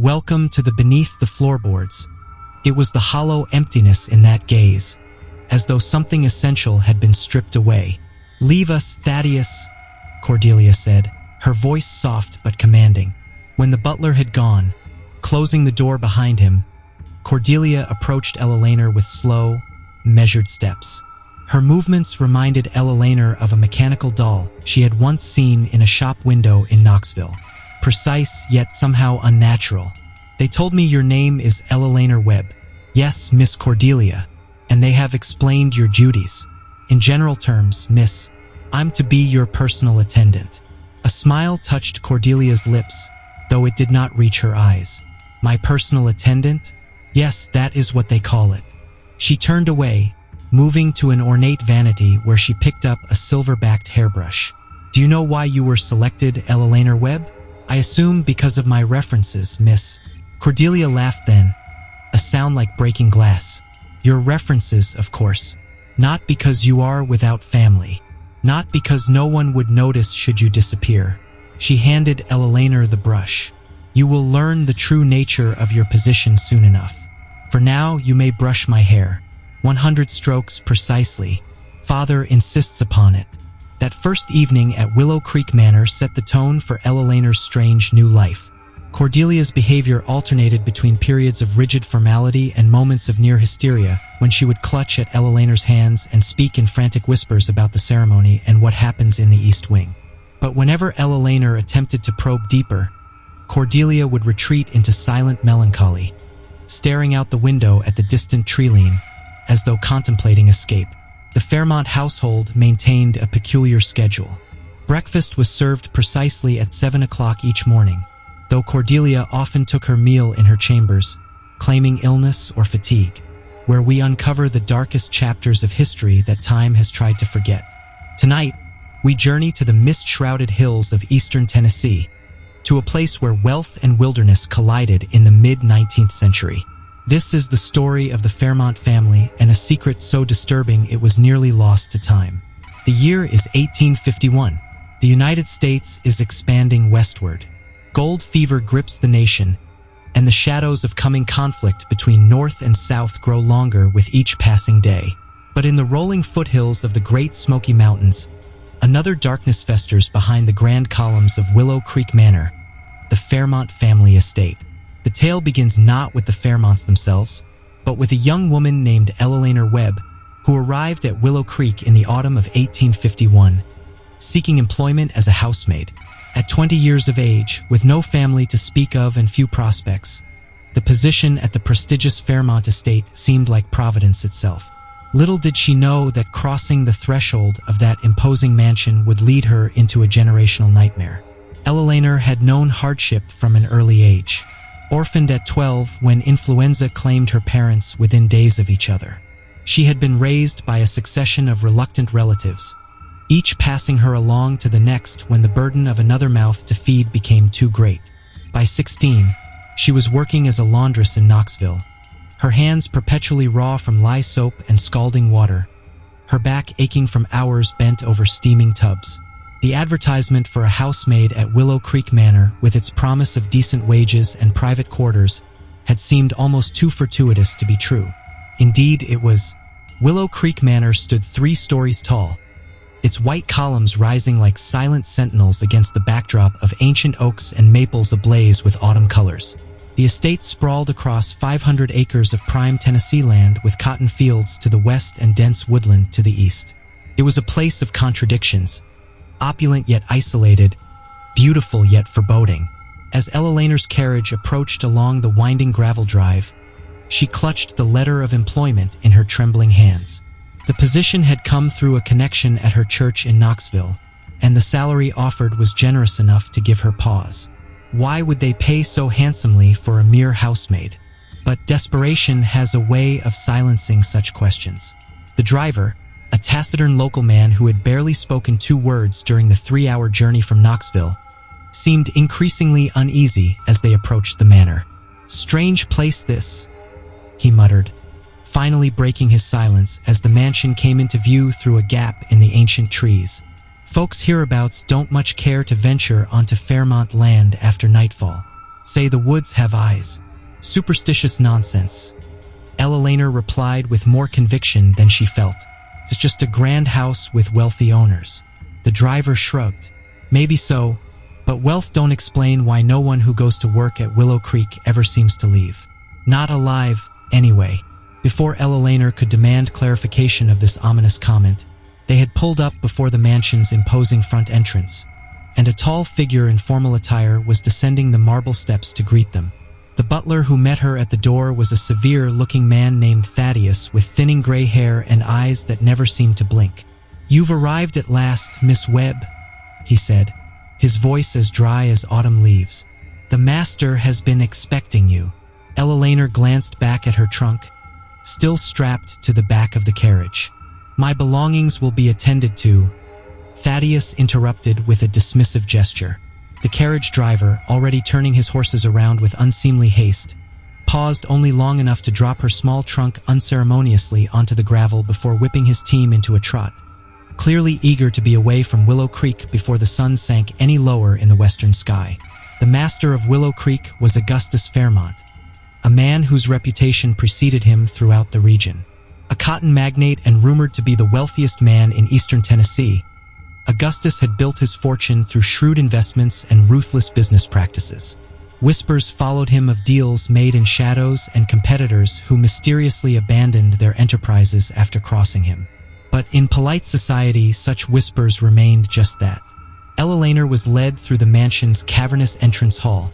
Welcome to the beneath the floorboards. It was the hollow emptiness in that gaze, as though something essential had been stripped away. "Leave us, Thaddeus," Cordelia said, her voice soft but commanding. When the butler had gone, closing the door behind him, Cordelia approached Eleanor with slow, measured steps. Her movements reminded Eleanor of a mechanical doll she had once seen in a shop window in Knoxville. Precise, yet somehow unnatural. "They told me your name is Eleanor Webb." "Yes, Miss Cordelia, and they have explained your duties. In general terms, miss, I'm to be your personal attendant." A smile touched Cordelia's lips, though it did not reach her eyes. "My personal attendant? Yes, that is what they call it." She turned away, moving to an ornate vanity where she picked up a silver-backed hairbrush. "Do you know why you were selected, Eleanor Webb?" "I assume because of my references, miss." Cordelia laughed then, a sound like breaking glass. "Your references, of course. Not because you are without family. Not because no one would notice should you disappear." She handed Eleanor the brush. "You will learn the true nature of your position soon enough. For now, you may brush my hair. 100 strokes precisely. Father insists upon it." That first evening at Willow Creek Manor set the tone for Eleanor's strange new life. Cordelia's behavior alternated between periods of rigid formality and moments of near hysteria, when she would clutch at Eleanor's hands and speak in frantic whispers about the ceremony and what happens in the East Wing. But whenever Eleanor attempted to probe deeper, Cordelia would retreat into silent melancholy, staring out the window at the distant tree-line, as though contemplating escape. The Fairmont household maintained a peculiar schedule. Breakfast was served precisely at 7 o'clock each morning, though Cordelia often took her meal in her chambers, claiming illness or fatigue, where we uncover the darkest chapters of history that time has tried to forget. Tonight, we journey to the mist-shrouded hills of eastern Tennessee, to a place where wealth and wilderness collided in the mid-19th century. This is the story of the Fairmont family and a secret so disturbing it was nearly lost to time. The year is 1851. The United States is expanding westward. Gold fever grips the nation, and the shadows of coming conflict between North and South grow longer with each passing day. But in the rolling foothills of the Great Smoky Mountains, another darkness festers behind the grand columns of Willow Creek Manor, the Fairmont family estate. The tale begins not with the Fairmonts themselves, but with a young woman named Eleanor Webb, who arrived at Willow Creek in the autumn of 1851, seeking employment as a housemaid. At 20 years of age, with no family to speak of and few prospects, the position at the prestigious Fairmont estate seemed like Providence itself. Little did she know that crossing the threshold of that imposing mansion would lead her into a generational nightmare. Eleanor had known hardship from an early age. Orphaned at 12 when influenza claimed her parents within days of each other. She had been raised by a succession of reluctant relatives, each passing her along to the next when the burden of another mouth to feed became too great. By 16, she was working as a laundress in Knoxville, her hands perpetually raw from lye soap and scalding water, her back aching from hours bent over steaming tubs. The advertisement for a housemaid at Willow Creek Manor, with its promise of decent wages and private quarters, had seemed almost too fortuitous to be true. Indeed, it was. Willow Creek Manor stood 3 stories tall, its white columns rising like silent sentinels against the backdrop of ancient oaks and maples ablaze with autumn colors. The estate sprawled across 500 acres of prime Tennessee land with cotton fields to the west and dense woodland to the east. It was a place of contradictions, opulent yet isolated, beautiful yet foreboding. As Eleanor's carriage approached along the winding gravel drive, she clutched the letter of employment in her trembling hands. The position had come through a connection at her church in Knoxville, and the salary offered was generous enough to give her pause. Why would they pay so handsomely for a mere housemaid? But desperation has a way of silencing such questions. The driver, a taciturn local man who had barely spoken 2 words during the 3-hour journey from Knoxville, seemed increasingly uneasy as they approached the manor. "Strange place this," he muttered, finally breaking his silence as the mansion came into view through a gap in the ancient trees. "Folks hereabouts don't much care to venture onto Fairmont land after nightfall." Say the woods have eyes. Superstitious nonsense. Eleanor replied with more conviction than she felt. It's just a grand house with wealthy owners. The driver shrugged. Maybe so, but wealth don't explain why no one who goes to work at Willow Creek ever seems to leave. Not alive, anyway. Before Eleanor could demand clarification of this ominous comment, they had pulled up before the mansion's imposing front entrance, and a tall figure in formal attire was descending the marble steps to greet them. The butler who met her at the door was a severe-looking man named Thaddeus with thinning gray hair and eyes that never seemed to blink. "You've arrived at last, Miss Webb," he said, his voice as dry as autumn leaves. "The master has been expecting you." Eleanor glanced back at her trunk, still strapped to the back of the carriage. "My belongings will be attended to," Thaddeus interrupted with a dismissive gesture. The carriage driver, already turning his horses around with unseemly haste, paused only long enough to drop her small trunk unceremoniously onto the gravel before whipping his team into a trot, clearly eager to be away from Willow Creek before the sun sank any lower in the western sky. The master of Willow Creek was Augustus Fairmont, a man whose reputation preceded him throughout the region. A cotton magnate and rumored to be the wealthiest man in eastern Tennessee, Augustus had built his fortune through shrewd investments and ruthless business practices. Whispers followed him of deals made in shadows and competitors who mysteriously abandoned their enterprises after crossing him. But in polite society, such whispers remained just that. Eleanor was led through the mansion's cavernous entrance hall,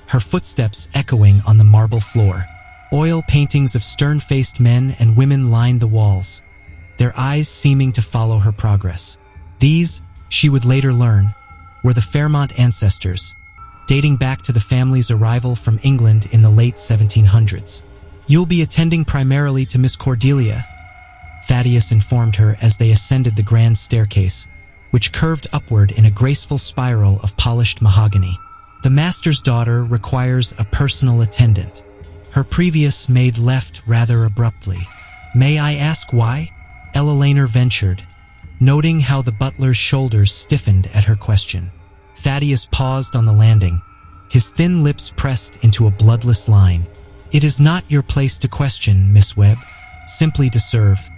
her footsteps echoing on the marble floor. Oil paintings of stern-faced men and women lined the walls, their eyes seeming to follow her progress. These, she would later learn, were the Fairmont ancestors, dating back to the family's arrival from England in the late 1700s. "You'll be attending primarily to Miss Cordelia," Thaddeus informed her as they ascended the grand staircase, which curved upward in a graceful spiral of polished mahogany. "The master's daughter requires a personal attendant. Her previous maid left rather abruptly." "May I ask why?" Eleanor ventured, noting how the butler's shoulders stiffened at her question. Thaddeus paused on the landing, his thin lips pressed into a bloodless line. "It is not your place to question, Miss Webb. Simply to serve."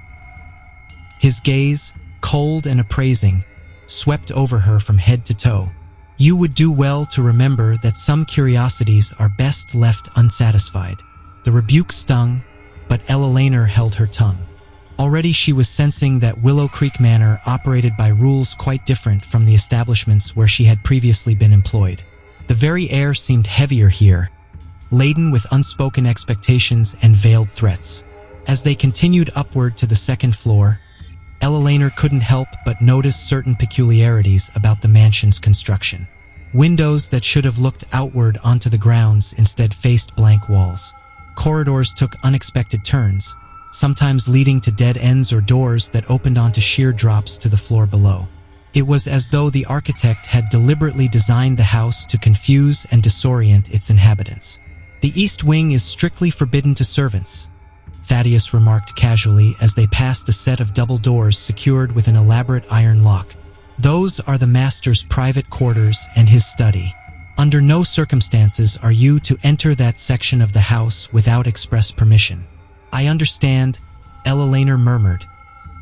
His gaze, cold and appraising, swept over her from head to toe. "You would do well to remember that some curiosities are best left unsatisfied." The rebuke stung, but Eleanor held her tongue. Already she was sensing that Willow Creek Manor operated by rules quite different from the establishments where she had previously been employed. The very air seemed heavier here, laden with unspoken expectations and veiled threats. As they continued upward to the second floor, Eleanor couldn't help but notice certain peculiarities about the mansion's construction. Windows that should have looked outward onto the grounds instead faced blank walls. Corridors took unexpected turns, sometimes leading to dead ends or doors that opened onto sheer drops to the floor below. It was as though the architect had deliberately designed the house to confuse and disorient its inhabitants. "The east wing is strictly forbidden to servants," Thaddeus remarked casually as they passed a set of double doors secured with an elaborate iron lock. "Those are the master's private quarters and his study. Under no circumstances are you to enter that section of the house without express permission." "I understand," Eleanor murmured,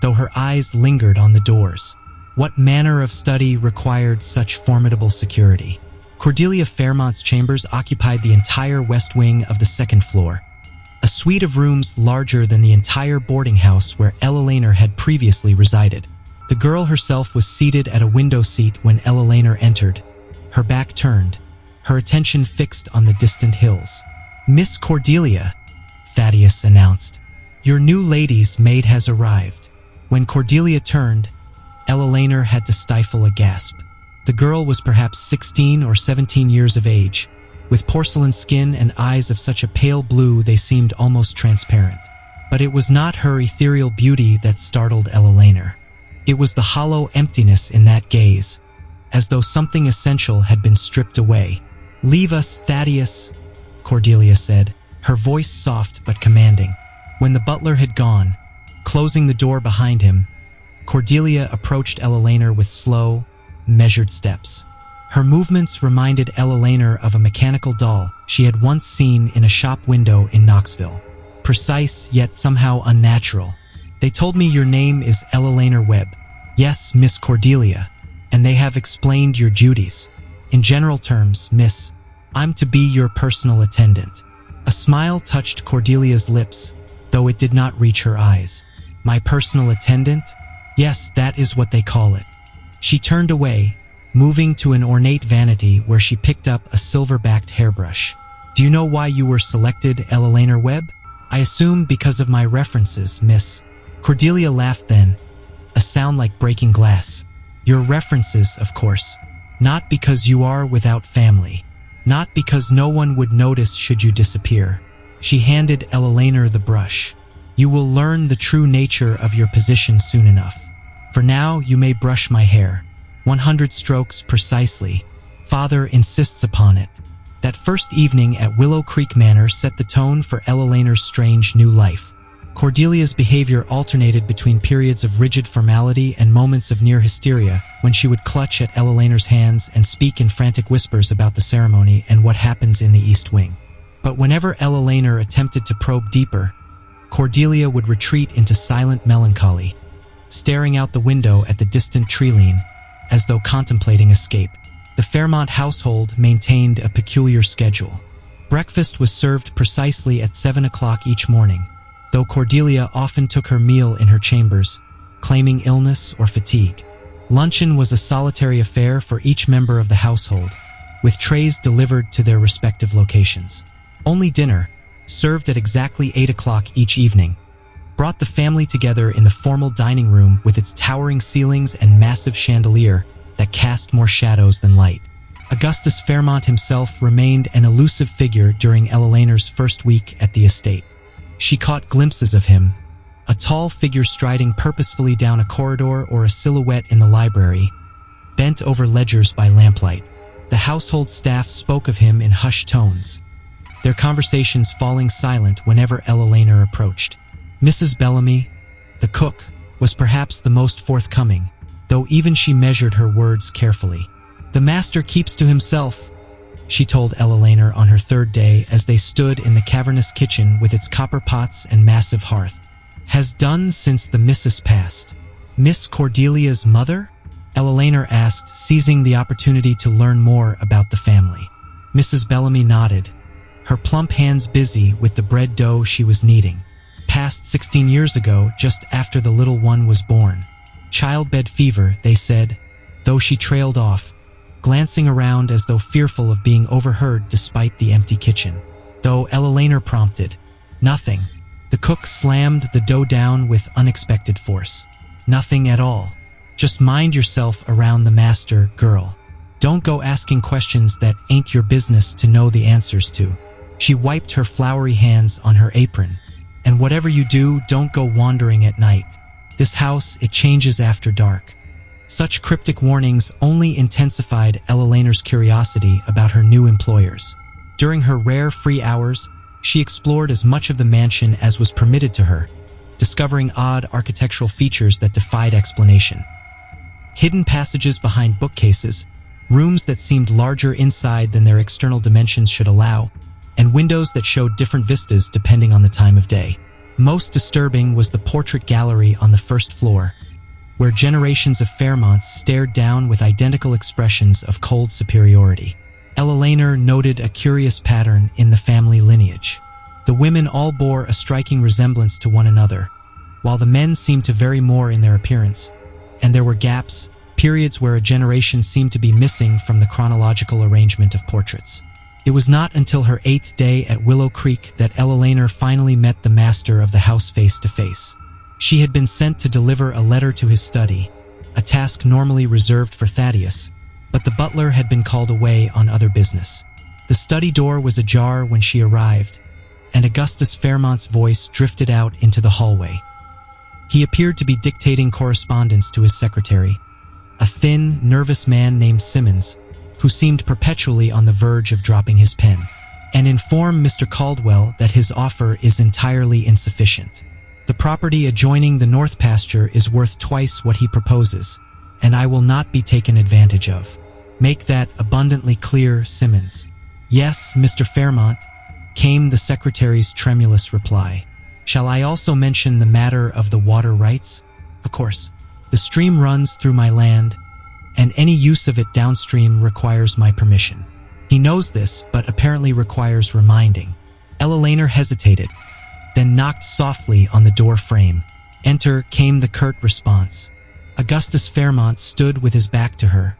though her eyes lingered on the doors. What manner of study required such formidable security? Cordelia Fairmont's chambers occupied the entire west wing of the second floor, a suite of rooms larger than the entire boarding house where Eleanor had previously resided. The girl herself was seated at a window seat when Eleanor entered, her back turned, her attention fixed on the distant hills. "Miss Cordelia," Thaddeus announced, "your new lady's maid has arrived." When Cordelia turned, Eleanor had to stifle a gasp. The girl was perhaps 16 or 17 years of age, with porcelain skin and eyes of such a pale blue they seemed almost transparent. But it was not her ethereal beauty that startled Eleanor. It was the hollow emptiness in that gaze, as though something essential had been stripped away. "Leave us, Thaddeus," Cordelia said, her voice soft but commanding. When the butler had gone, closing the door behind him, Cordelia approached Eleanor with slow, measured steps. Her movements reminded Eleanor of a mechanical doll she had once seen in a shop window in Knoxville. Precise, yet somehow unnatural. "They told me your name is Eleanor Webb." "Yes, Miss Cordelia, and they have explained your duties. In general terms, Miss, I'm to be your personal attendant." A smile touched Cordelia's lips, though it did not reach her eyes. "My personal attendant? Yes, that is what they call it." She turned away, moving to an ornate vanity where she picked up a silver-backed hairbrush. "Do you know why you were selected, Eleanor Webb?" "I assume because of my references, Miss." Cordelia laughed then, a sound like breaking glass. "Your references, of course. Not because you are without family. Not because no one would notice should you disappear." She handed Eleanor the brush. "You will learn the true nature of your position soon enough. For now, you may brush my hair. 100 strokes precisely. Father insists upon it." That first evening at Willow Creek Manor set the tone for Eleanor's strange new life. Cordelia's behavior alternated between periods of rigid formality and moments of near hysteria, when she would clutch at Eleanor's hands and speak in frantic whispers about the ceremony and what happens in the East Wing. But whenever Eleanor attempted to probe deeper, Cordelia would retreat into silent melancholy, staring out the window at the distant tree-line, as though contemplating escape. The Fairmont household maintained a peculiar schedule. Breakfast was served precisely at 7 o'clock each morning, though Cordelia often took her meal in her chambers, claiming illness or fatigue. Luncheon was a solitary affair for each member of the household, with trays delivered to their respective locations. Only dinner, served at exactly 8 o'clock each evening, brought the family together in the formal dining room with its towering ceilings and massive chandelier that cast more shadows than light. Augustus Fairmont himself remained an elusive figure during Eleanor's first week at the estate. She caught glimpses of him, a tall figure striding purposefully down a corridor or a silhouette in the library, bent over ledgers by lamplight. The household staff spoke of him in hushed tones, their conversations falling silent whenever Eleanor approached. Mrs. Bellamy, the cook, was perhaps the most forthcoming, though even she measured her words carefully. "The master keeps to himself," she told Eleanor on her third day as they stood in the cavernous kitchen with its copper pots and massive hearth. "Has done since the missus passed." "Miss Cordelia's mother?" Eleanor asked, seizing the opportunity to learn more about the family. Mrs. Bellamy nodded, her plump hands busy with the bread dough she was kneading. "Passed 16 years ago, just after the little one was born. Childbed fever, they said," though she trailed off, glancing around as though fearful of being overheard despite the empty kitchen. Though Eleanor prompted, "Nothing." The cook slammed the dough down with unexpected force. "Nothing at all. Just mind yourself around the master, girl. Don't go asking questions that ain't your business to know the answers to." She wiped her floury hands on her apron. "And whatever you do, don't go wandering at night. This house, it changes after dark." Such cryptic warnings only intensified Eleanor's curiosity about her new employers. During her rare free hours, she explored as much of the mansion as was permitted to her, discovering odd architectural features that defied explanation. Hidden passages behind bookcases, rooms that seemed larger inside than their external dimensions should allow, and windows that showed different vistas depending on the time of day. Most disturbing was the portrait gallery on the first floor, where generations of Fairmonts stared down with identical expressions of cold superiority. Eleanor noted a curious pattern in the family lineage. The women all bore a striking resemblance to one another, while the men seemed to vary more in their appearance, and there were gaps, periods where a generation seemed to be missing from the chronological arrangement of portraits. It was not until her 8th day at Willow Creek that Eleanor finally met the master of the house face to face. She had been sent to deliver a letter to his study, a task normally reserved for Thaddeus, but the butler had been called away on other business. The study door was ajar when she arrived, and Augustus Fairmont's voice drifted out into the hallway. He appeared to be dictating correspondence to his secretary, a thin, nervous man named Simmons, who seemed perpetually on the verge of dropping his pen, and inform Mr. Caldwell that his offer is entirely insufficient. The property adjoining the north pasture is worth twice what he proposes, and I will not be taken advantage of. Make that abundantly clear, Simmons. Yes, Mr. Fairmont, came the secretary's tremulous reply. Shall I also mention the matter of the water rights? Of course. The stream runs through my land, and any use of it downstream requires my permission. He knows this, but apparently requires reminding. Eleanor hesitated, then knocked softly on the door frame. Enter came the curt response. Augustus Fairmont stood with his back to her,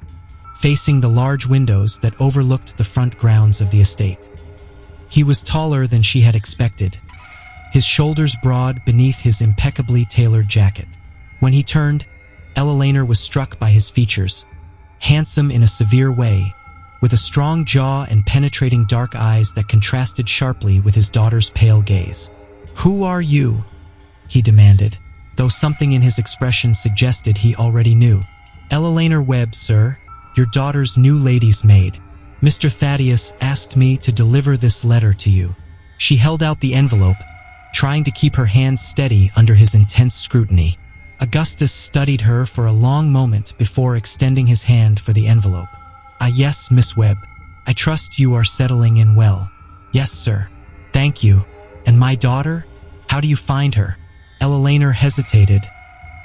facing the large windows that overlooked the front grounds of the estate. He was taller than she had expected, his shoulders broad beneath his impeccably tailored jacket. When he turned, Eleanor was struck by his features, handsome in a severe way, with a strong jaw and penetrating dark eyes that contrasted sharply with his daughter's pale gaze. "Who are you?" he demanded, though something in his expression suggested he already knew. "Eleanor Webb, sir, your daughter's new lady's maid. Mr. Thaddeus asked me to deliver this letter to you." She held out the envelope, trying to keep her hands steady under his intense scrutiny. Augustus studied her for a long moment before extending his hand for the envelope. "Ah, yes, Miss Webb. I trust you are settling in well." "Yes, sir. Thank you. And my daughter? How do you find her?" Eleanor hesitated,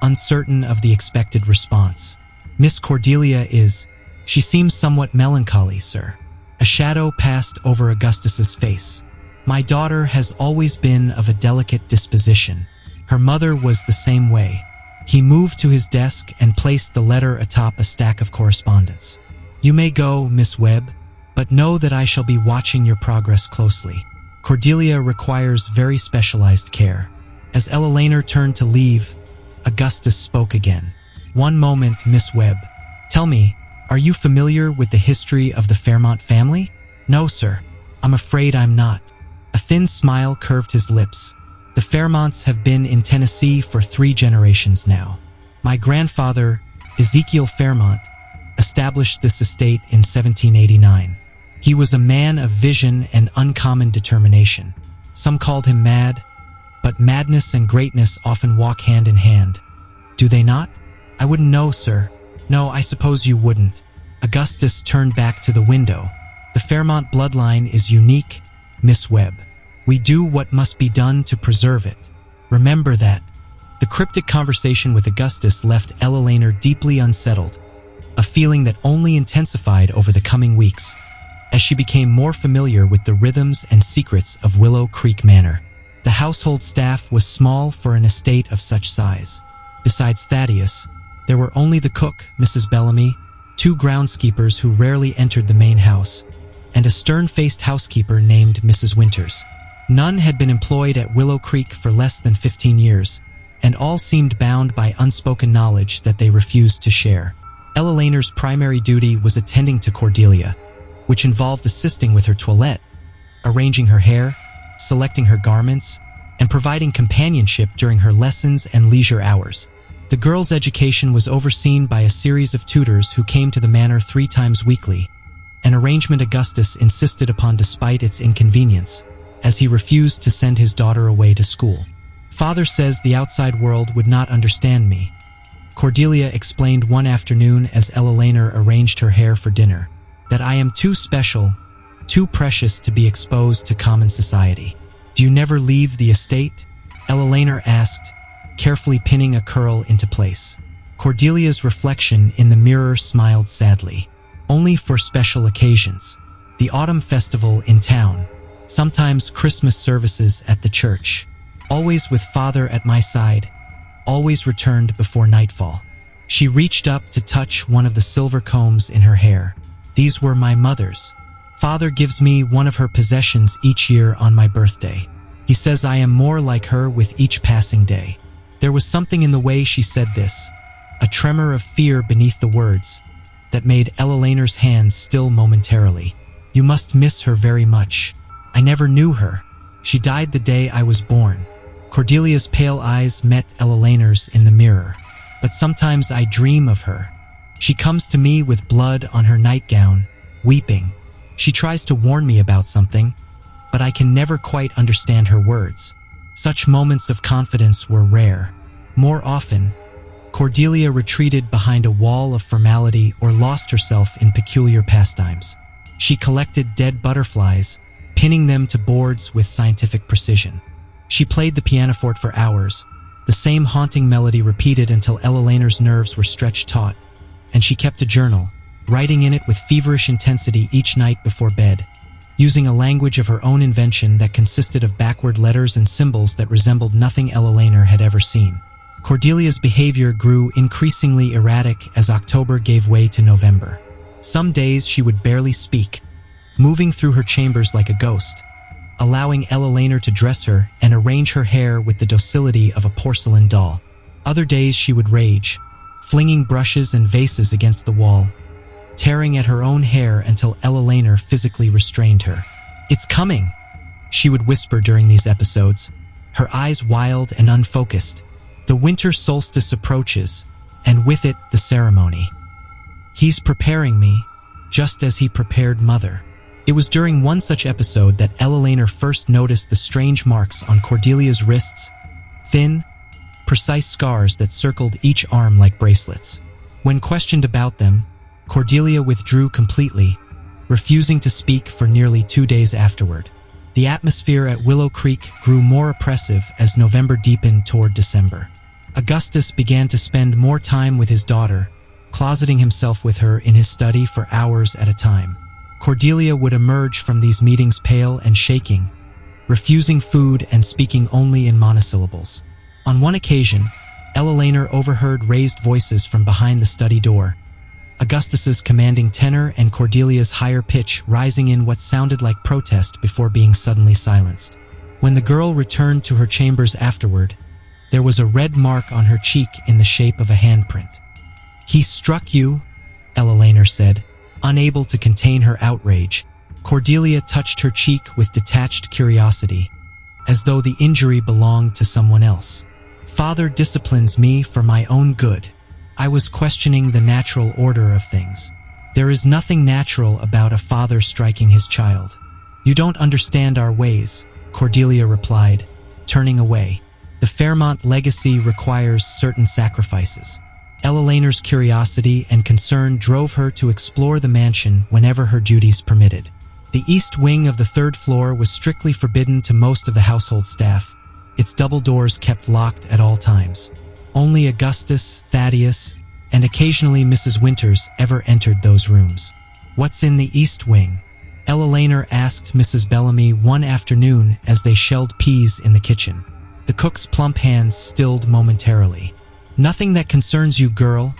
uncertain of the expected response. "Miss Cordelia is... She seems somewhat melancholy, sir." A shadow passed over Augustus's face. "My daughter has always been of a delicate disposition. Her mother was the same way." He moved to his desk and placed the letter atop a stack of correspondence. "You may go, Miss Webb, but know that I shall be watching your progress closely. Cordelia requires very specialized care." As Eleanor turned to leave, Augustus spoke again. "One moment, Miss Webb. Tell me, are you familiar with the history of the Fairmont family?" "No, sir. I'm afraid I'm not." A thin smile curved his lips. "The Fairmonts have been in Tennessee for 3 generations now. My grandfather, Ezekiel Fairmont, established this estate in 1789. He was a man of vision and uncommon determination. Some called him mad, but madness and greatness often walk hand in hand. Do they not?" "I wouldn't know, sir." "No, I suppose you wouldn't." Augustus turned back to the window. "The Fairmont bloodline is unique, Miss Webb. We do what must be done to preserve it. Remember that." The cryptic conversation with Augustus left Eleanor deeply unsettled, a feeling that only intensified over the coming weeks, as she became more familiar with the rhythms and secrets of Willow Creek Manor. The household staff was small for an estate of such size. Besides Thaddeus, there were only the cook, Mrs. Bellamy, 2 groundskeepers who rarely entered the main house, and a stern-faced housekeeper named Mrs. Winters. None had been employed at Willow Creek for less than 15 years, and all seemed bound by unspoken knowledge that they refused to share. Eleanor's primary duty was attending to Cordelia, which involved assisting with her toilette, arranging her hair, selecting her garments, and providing companionship during her lessons and leisure hours. The girl's education was overseen by a series of tutors who came to the manor 3 times weekly, an arrangement Augustus insisted upon despite its inconvenience, as he refused to send his daughter away to school. "Father says the outside world would not understand me," Cordelia explained one afternoon as Eleanor arranged her hair for dinner, "that I am too special, too precious to be exposed to common society." "Do you never leave the estate?" Eleanor asked, carefully pinning a curl into place. Cordelia's reflection in the mirror smiled sadly. "Only for special occasions. The autumn festival in town. Sometimes Christmas services at the church. Always with Father at my side. Always returned before nightfall." She reached up to touch one of the silver combs in her hair. "These were my mother's. Father gives me one of her possessions each year on my birthday. He says I am more like her with each passing day." There was something in the way she said this, a tremor of fear beneath the words, that made Eleanor's hands still momentarily. "You must miss her very much. I never knew her. She died the day I was born." Cordelia's pale eyes met Eleanor's in the mirror. "But sometimes I dream of her. She comes to me with blood on her nightgown, weeping. She tries to warn me about something, but I can never quite understand her words." Such moments of confidence were rare. More often, Cordelia retreated behind a wall of formality or lost herself in peculiar pastimes. She collected dead butterflies, pinning them to boards with scientific precision. She played the pianoforte for hours, the same haunting melody repeated until Eleanor's nerves were stretched taut, and she kept a journal, writing in it with feverish intensity each night before bed, using a language of her own invention that consisted of backward letters and symbols that resembled nothing Eleanor had ever seen. Cordelia's behavior grew increasingly erratic as October gave way to November. Some days she would barely speak, moving through her chambers like a ghost, allowing Eleanor to dress her and arrange her hair with the docility of a porcelain doll. Other days she would rage, flinging brushes and vases against the wall, tearing at her own hair until Eleanor physically restrained her. "It's coming," she would whisper during these episodes, her eyes wild and unfocused. "The winter solstice approaches, and with it the ceremony. He's preparing me, just as he prepared Mother." It was during one such episode that Eleanor first noticed the strange marks on Cordelia's wrists, thin, precise scars that circled each arm like bracelets. When questioned about them, Cordelia withdrew completely, refusing to speak for nearly 2 days afterward. The atmosphere at Willow Creek grew more oppressive as November deepened toward December. Augustus began to spend more time with his daughter, closeting himself with her in his study for hours at a time. Cordelia would emerge from these meetings pale and shaking, refusing food and speaking only in monosyllables. On one occasion, Eleanor overheard raised voices from behind the study door, Augustus's commanding tenor and Cordelia's higher pitch rising in what sounded like protest before being suddenly silenced. When the girl returned to her chambers afterward, there was a red mark on her cheek in the shape of a handprint. "He struck you," Eleanor said, unable to contain her outrage. Cordelia touched her cheek with detached curiosity, as though the injury belonged to someone else. "Father disciplines me for my own good. I was questioning the natural order of things. There is nothing natural about a father striking his child." "You don't understand our ways," Cordelia replied, turning away. "The Fairmont legacy requires certain sacrifices." Eleanor's curiosity and concern drove her to explore the mansion whenever her duties permitted. The east wing of the 3rd floor was strictly forbidden to most of the household staff, its double doors kept locked at all times. Only Augustus, Thaddeus, and occasionally Mrs. Winters ever entered those rooms. "What's in the east wing?" Eleanor asked Mrs. Bellamy one afternoon as they shelled peas in the kitchen. The cook's plump hands stilled momentarily. "Nothing that concerns you, girl,"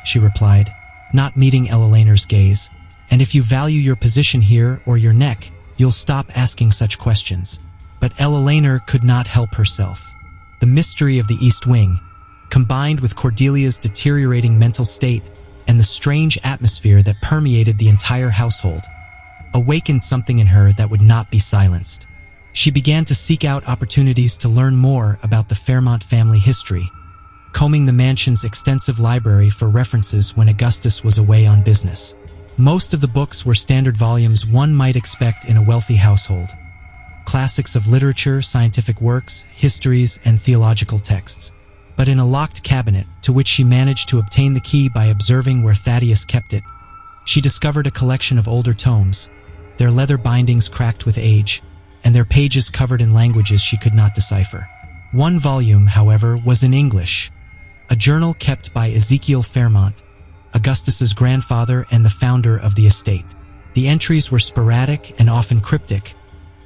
she replied, not meeting Eleanor's gaze. "And if you value your position here or your neck, you'll stop asking such questions." But Eleanor could not help herself. The mystery of the East Wing, combined with Cordelia's deteriorating mental state and the strange atmosphere that permeated the entire household, awakened something in her that would not be silenced. She began to seek out opportunities to learn more about the Fairmont family history, combing the mansion's extensive library for references when Augustus was away on business. Most of the books were standard volumes one might expect in a wealthy household. Classics of literature, scientific works, histories, and theological texts. But in a locked cabinet, to which she managed to obtain the key by observing where Thaddeus kept it, she discovered a collection of older tomes, their leather bindings cracked with age, and their pages covered in languages she could not decipher. One volume, however, was in English, a journal kept by Ezekiel Fairmont, Augustus's grandfather and the founder of the estate. The entries were sporadic and often cryptic,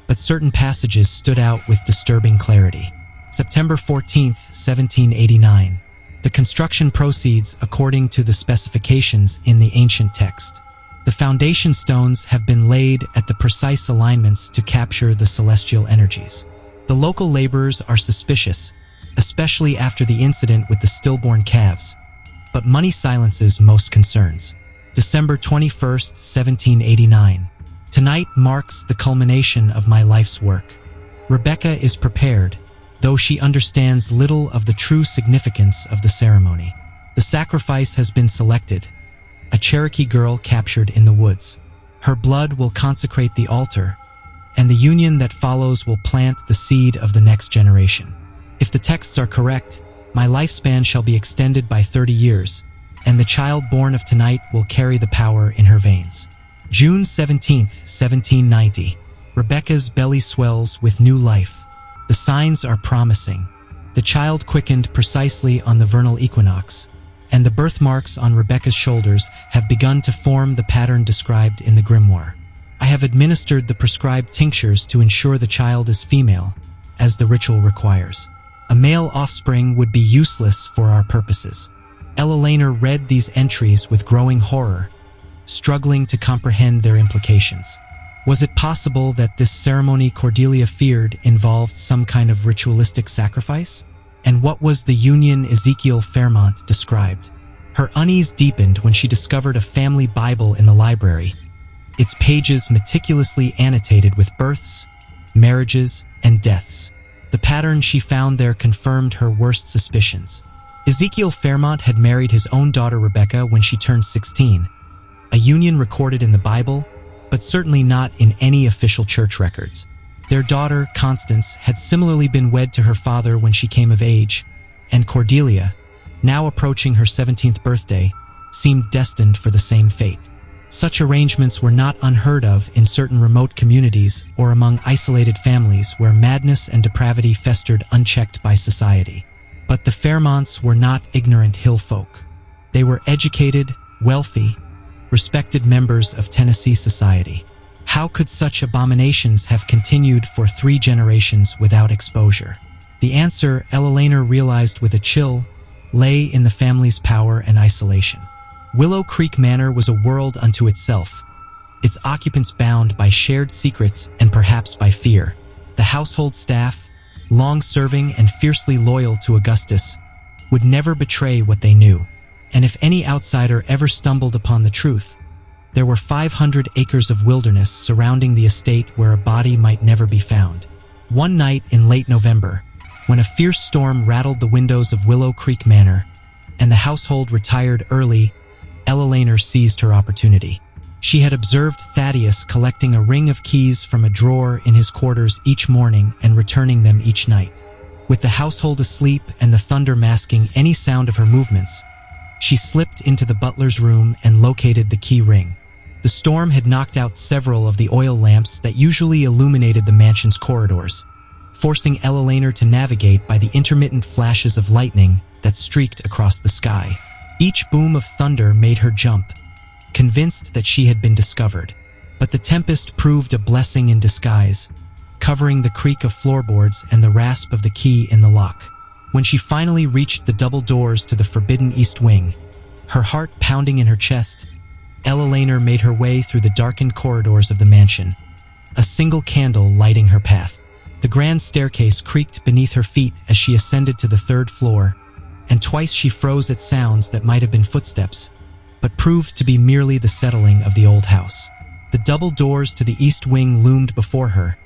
but certain passages stood out with disturbing clarity. September 14th, 1789. The construction proceeds according to the specifications in the ancient text. The foundation stones have been laid at the precise alignments to capture the celestial energies. The local laborers are suspicious, especially after the incident with the stillborn calves, but money silences most concerns. December 21st, 1789. Tonight marks the culmination of my life's work. Rebecca is prepared, though she understands little of the true significance of the ceremony. The sacrifice has been selected, a Cherokee girl captured in the woods. Her blood will consecrate the altar, and the union that follows will plant the seed of the next generation. If the texts are correct, My lifespan shall be extended by 30 years, and the child born of tonight will carry the power in her veins. June 17th, 1790. Rebecca's belly swells with new life. The signs are promising. The child quickened precisely on the vernal equinox, and the birthmarks on Rebecca's shoulders have begun to form the pattern described in the grimoire. I have administered the prescribed tinctures to ensure the child is female, as the ritual requires. A male offspring would be useless for our purposes. Eleanor read these entries with growing horror, struggling to comprehend their implications. Was it possible that this ceremony Cordelia feared involved some kind of ritualistic sacrifice? And what was the union Ezekiel Fairmont described? Her unease deepened when she discovered a family Bible in the library, its pages meticulously annotated with births, marriages, and deaths. The pattern she found there confirmed her worst suspicions. Ezekiel Fairmont had married his own daughter Rebecca when she turned 16, a union recorded in the Bible, but certainly not in any official church records. Their daughter, Constance, had similarly been wed to her father when she came of age, and Cordelia, now approaching her 17th birthday, seemed destined for the same fate. Such arrangements were not unheard of in certain remote communities or among isolated families where madness and depravity festered unchecked by society. But the Fairmonts were not ignorant hill folk. They were educated, wealthy, respected members of Tennessee society. How could such abominations have continued for 3 generations without exposure? The answer, Eleanor realized with a chill, lay in the family's power and isolation. Willow Creek Manor was a world unto itself, its occupants bound by shared secrets and perhaps by fear. The household staff, long-serving and fiercely loyal to Augustus, would never betray what they knew. And if any outsider ever stumbled upon the truth, there were 500 acres of wilderness surrounding the estate where a body might never be found. One night in late November, when a fierce storm rattled the windows of Willow Creek Manor, and the household retired early, Eleanor seized her opportunity. She had observed Thaddeus collecting a ring of keys from a drawer in his quarters each morning and returning them each night. With the household asleep and the thunder masking any sound of her movements, she slipped into the butler's room and located the key ring. The storm had knocked out several of the oil lamps that usually illuminated the mansion's corridors, forcing Eleanor to navigate by the intermittent flashes of lightning that streaked across the sky. Each boom of thunder made her jump, convinced that she had been discovered. But the tempest proved a blessing in disguise, covering the creak of floorboards and the rasp of the key in the lock. When she finally reached the double doors to the forbidden east wing, her heart pounding in her chest, Eleanor made her way through the darkened corridors of the mansion, a single candle lighting her path. The grand staircase creaked beneath her feet as she ascended to the 3rd floor, and twice she froze at sounds that might have been footsteps, but proved to be merely the settling of the old house. The double doors to the east wing loomed before her,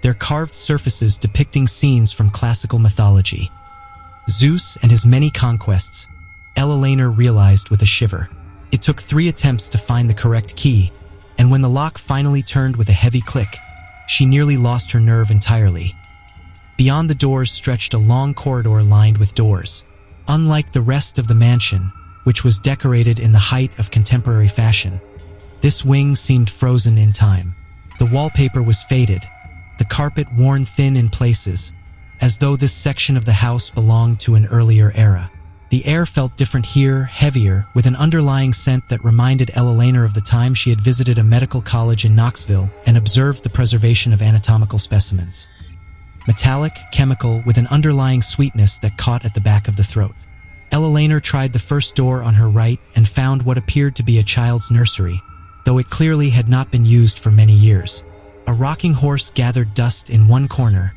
their carved surfaces depicting scenes from classical mythology. Zeus and his many conquests, Eleanor realized with a shiver. It took 3 attempts to find the correct key, and when the lock finally turned with a heavy click, she nearly lost her nerve entirely. Beyond the doors stretched a long corridor lined with doors. Unlike the rest of the mansion, which was decorated in the height of contemporary fashion, this wing seemed frozen in time. The wallpaper was faded, the carpet worn thin in places, as though this section of the house belonged to an earlier era. The air felt different here, heavier, with an underlying scent that reminded Eleanor of the time she had visited a medical college in Knoxville and observed the preservation of anatomical specimens. Metallic, chemical, with an underlying sweetness that caught at the back of the throat. Eleanor tried the first door on her right and found what appeared to be a child's nursery, though it clearly had not been used for many years. A rocking horse gathered dust in one corner,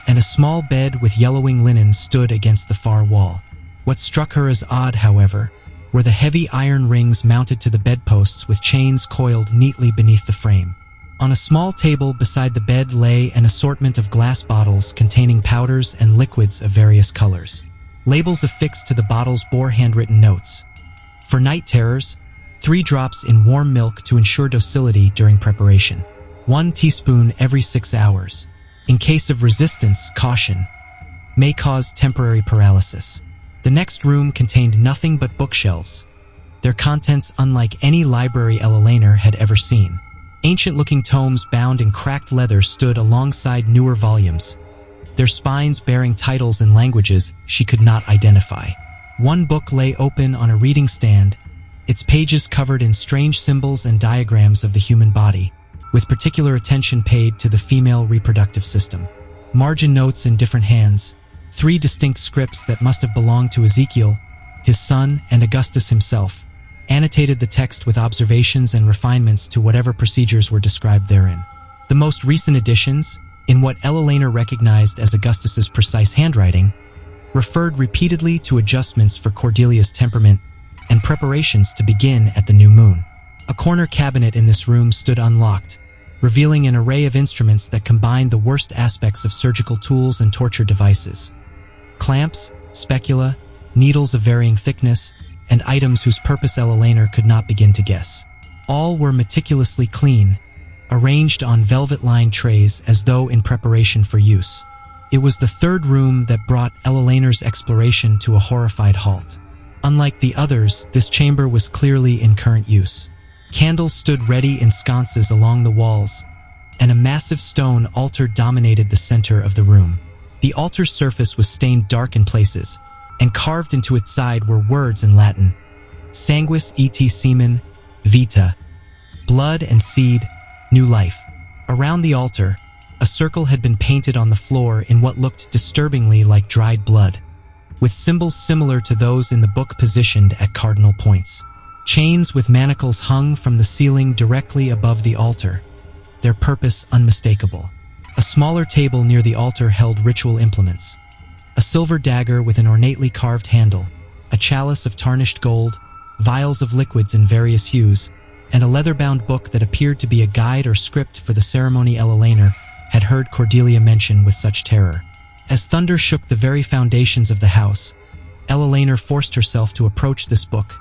and a small bed with yellowing linen stood against the far wall. What struck her as odd, however, were the heavy iron rings mounted to the bedposts with chains coiled neatly beneath the frame. On a small table beside the bed lay an assortment of glass bottles containing powders and liquids of various colors. Labels affixed to the bottles bore handwritten notes. For night terrors, 3 drops in warm milk to ensure docility during preparation. 1 teaspoon every 6 hours. In case of resistance, caution. May cause temporary paralysis. The next room contained nothing but bookshelves, their contents unlike any library Eleanor had ever seen. Ancient-looking tomes bound in cracked leather stood alongside newer volumes, their spines bearing titles in languages she could not identify. One book lay open on a reading stand, its pages covered in strange symbols and diagrams of the human body, with particular attention paid to the female reproductive system. Margin notes in different hands, 3 distinct scripts that must have belonged to Ezekiel, his son, and Augustus himself, annotated the text with observations and refinements to whatever procedures were described therein. The most recent additions, in what Eleanor recognized as Augustus's precise handwriting, referred repeatedly to adjustments for Cordelia's temperament and preparations to begin at the new moon. A corner cabinet in this room stood unlocked, revealing an array of instruments that combined the worst aspects of surgical tools and torture devices. Clamps, specula, needles of varying thickness, and items whose purpose Eleanor could not begin to guess. All were meticulously clean, arranged on velvet-lined trays as though in preparation for use. It was the third room that brought Eleanor's exploration to a horrified halt. Unlike the others, this chamber was clearly in current use. Candles stood ready in sconces along the walls, and a massive stone altar dominated the center of the room. The altar's surface was stained dark in places, and carved into its side were words in Latin: sanguis et semen, vita, blood and seed, new life. Around the altar, a circle had been painted on the floor in what looked disturbingly like dried blood, with symbols similar to those in the book positioned at cardinal points. Chains with manacles hung from the ceiling directly above the altar, their purpose unmistakable. A smaller table near the altar held ritual implements: a silver dagger with an ornately carved handle, a chalice of tarnished gold, vials of liquids in various hues, and a leather-bound book that appeared to be a guide or script for the ceremony Eleanor had heard Cordelia mention with such terror. As thunder shook the very foundations of the house, Eleanor forced herself to approach this book,